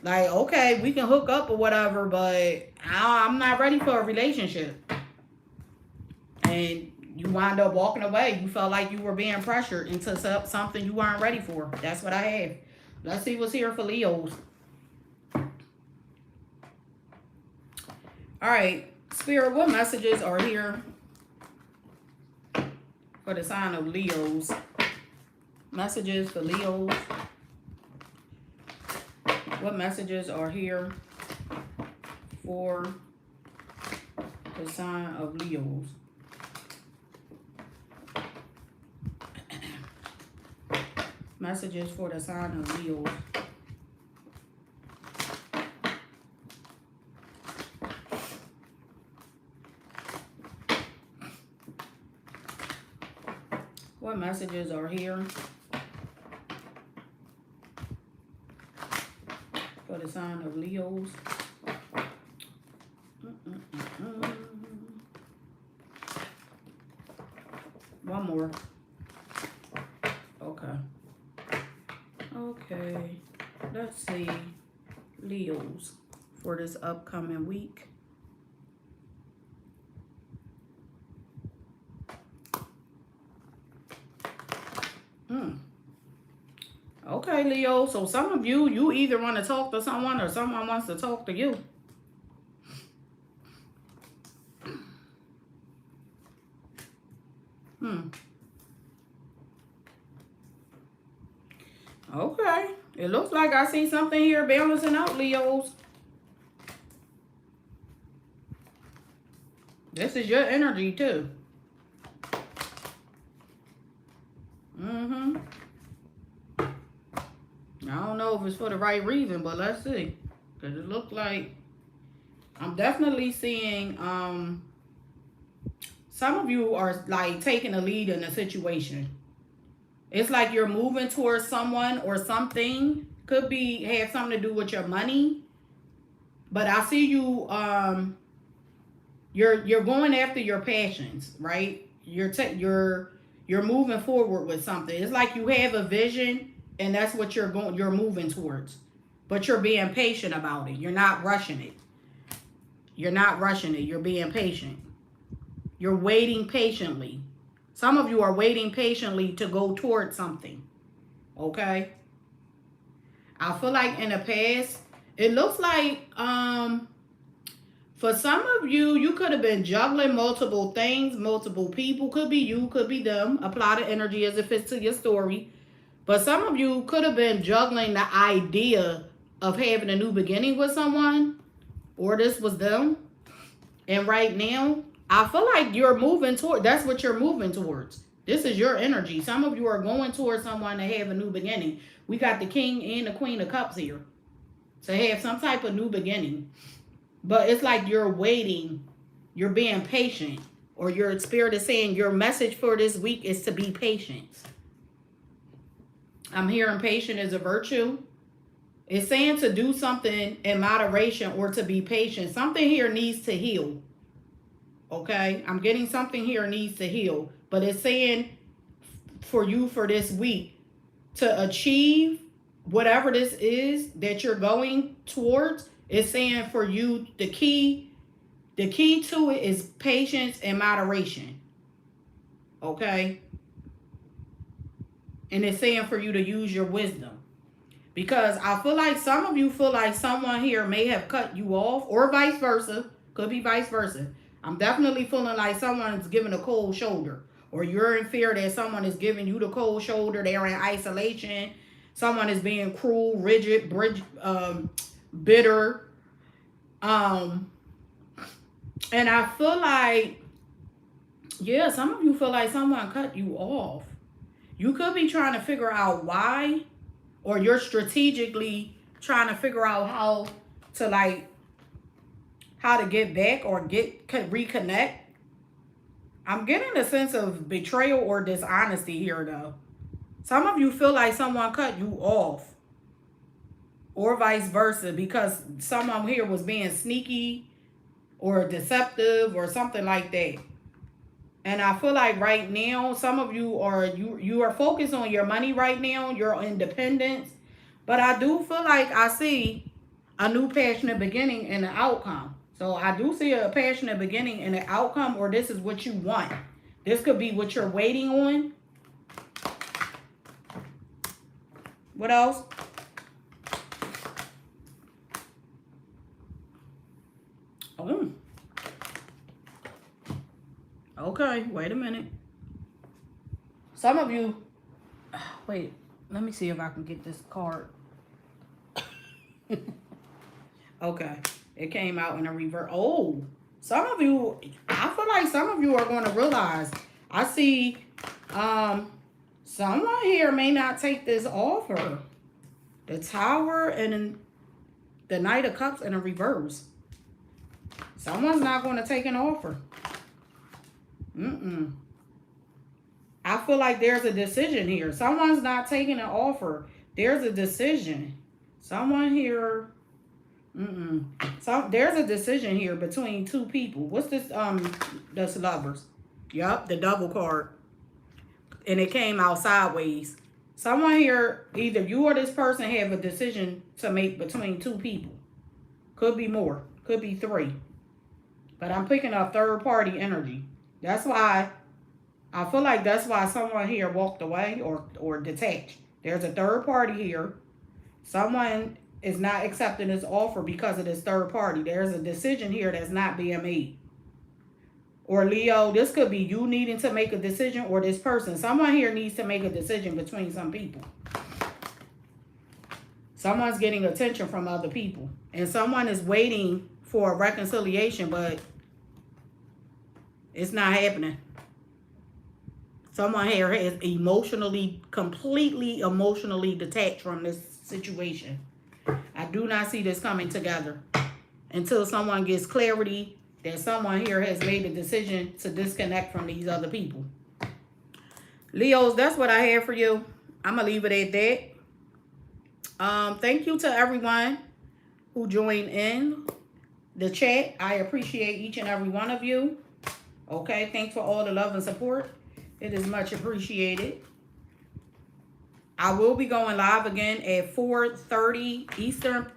Like, okay, we can hook up or whatever, but I'm not ready for a relationship. And you wind up walking away. You felt like you were being pressured into something you weren't ready for. That's what I have. Let's see what's here for Leos. All right, Spirit, what messages are here for the sign of Leos? Messages for Leos. What messages are here for the sign of Leos? Messages for the sign of Leos. What messages are here for the sign of Leos? One more. Okay. Let's see. Leos for this upcoming week. Okay, Leo. So some of you, you either want to talk to someone or someone wants to talk to you. Okay. It looks like I see something here balancing out, Leos. This is your energy, too. I don't know if it's for the right reason, but let's see. Because it looks like I'm definitely seeing some of you are like taking a lead in a situation. It's like you're moving towards someone or something. Could be have something to do with your money. But I see you you're going after your passions, right? You're moving forward with something. It's like you have a vision and that's what you're moving towards. But you're being patient about it. You're not rushing it. You're not rushing it. You're being patient. You're waiting patiently. Some of you are waiting patiently to go towards something. Okay? I feel like in the past, it looks like for some of you, you could have been juggling multiple things, multiple people. Could be you, could be them. Apply the energy as it fits to your story. But some of you could have been juggling the idea of having a new beginning with someone. Or this was them. And right now, I feel like you're moving toward, that's what you're moving towards. This is your energy. Some of you are going towards someone to have a new beginning. We got the King and the Queen of Cups here. To have some type of new beginning. But it's like you're waiting. You're being patient. Or your spirit is saying your message for this week is to be patient. I'm hearing patient is a virtue. It's saying to do something in moderation or to be patient. Something here needs to heal. Okay? I'm getting something here needs to heal. But it's saying for you for this week to achieve whatever this is that you're going towards. It's saying for you the key to it is patience and moderation. Okay? And it's saying for you to use your wisdom. Because I feel like some of you feel like someone here may have cut you off or vice versa. Could be vice versa. I'm definitely feeling like someone's giving a cold shoulder. Or you're in fear that someone is giving you the cold shoulder. They're in isolation. Someone is being cruel, rigid, bitter. And I feel like, yeah, some of you feel like someone cut you off. You could be trying to figure out why, or you're strategically trying to figure out how to get back or reconnect. I'm getting a sense of betrayal or dishonesty here, though. Some of you feel like someone cut you off. or vice versa, because someone here was being sneaky or deceptive or something like that. And I feel like right now, some of you are focused on your money right now, your independence. But I do feel like I see a new passionate beginning and an outcome. So I do see a passionate beginning and an outcome, or this is what you want. This could be what you're waiting on. What else? Oh. Okay, wait a minute. Some of you, wait, let me see if I can get this card. Okay, it came out in a reverse. Oh, some of you, I feel like some of you are going to realize, I see someone here may not take this offer. The Tower and the Knight of Cups in a reverse. Someone's not going to take an offer. I feel like there's a decision here. Someone's not taking an offer. There's a decision. Someone here. So there's a decision here between two people. What's this? That's Lovers. Yup, the double card. And it came out sideways. Someone here, either you or this person have a decision to make between two people. Could be more. Could be three. But I'm picking up third party energy. That's why I feel like that's why someone here walked away or detached. There's a third party here. Someone is not accepting this offer because of this third party. There's a decision here that's not being made. Or Leo, this could be you needing to make a decision, or this person. Someone here needs to make a decision between some people. Someone's getting attention from other people. And someone is waiting for a reconciliation, but it's not happening. Someone here is completely emotionally detached from this situation. I do not see this coming together until someone gets clarity that someone here has made a decision to disconnect from these other people. Leos, that's what I have for you. I'm going to leave it at that. Thank you to everyone who joined in the chat. I appreciate each and every one of you. Okay, thanks for all the love and support. It is much appreciated. I will be going live again at 4:30 Eastern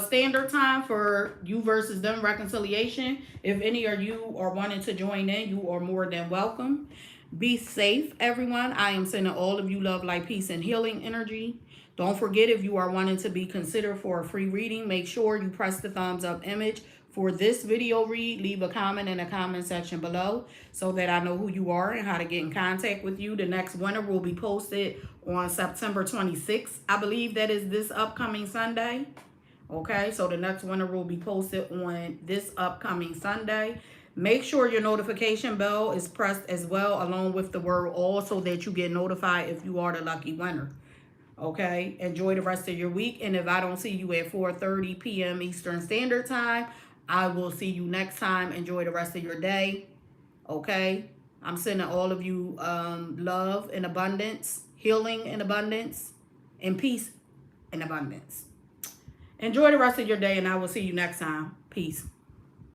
Standard Time for you versus them reconciliation. If any of you are wanting to join in, you are more than welcome. Be safe, everyone. I am sending all of you love, light, peace, and healing energy. Don't forget, if you are wanting to be considered for a free reading, make sure you press the thumbs up image for this video read. Leave a comment in the comment section below so that I know who you are and how to get in contact with you. The next winner will be posted on September 26th. I believe that is this upcoming Sunday. Okay, so the next winner will be posted on this upcoming Sunday. Make sure your notification bell is pressed as well, along with the word all, so that you get notified if you are the lucky winner. Okay, enjoy the rest of your week. And if I don't see you at 4:30 p.m. Eastern Standard Time, I will see you next time. Enjoy the rest of your day. Okay, I'm sending all of you love and abundance, healing and abundance, and peace and abundance. Enjoy the rest of your day, and I will see you next time. Peace.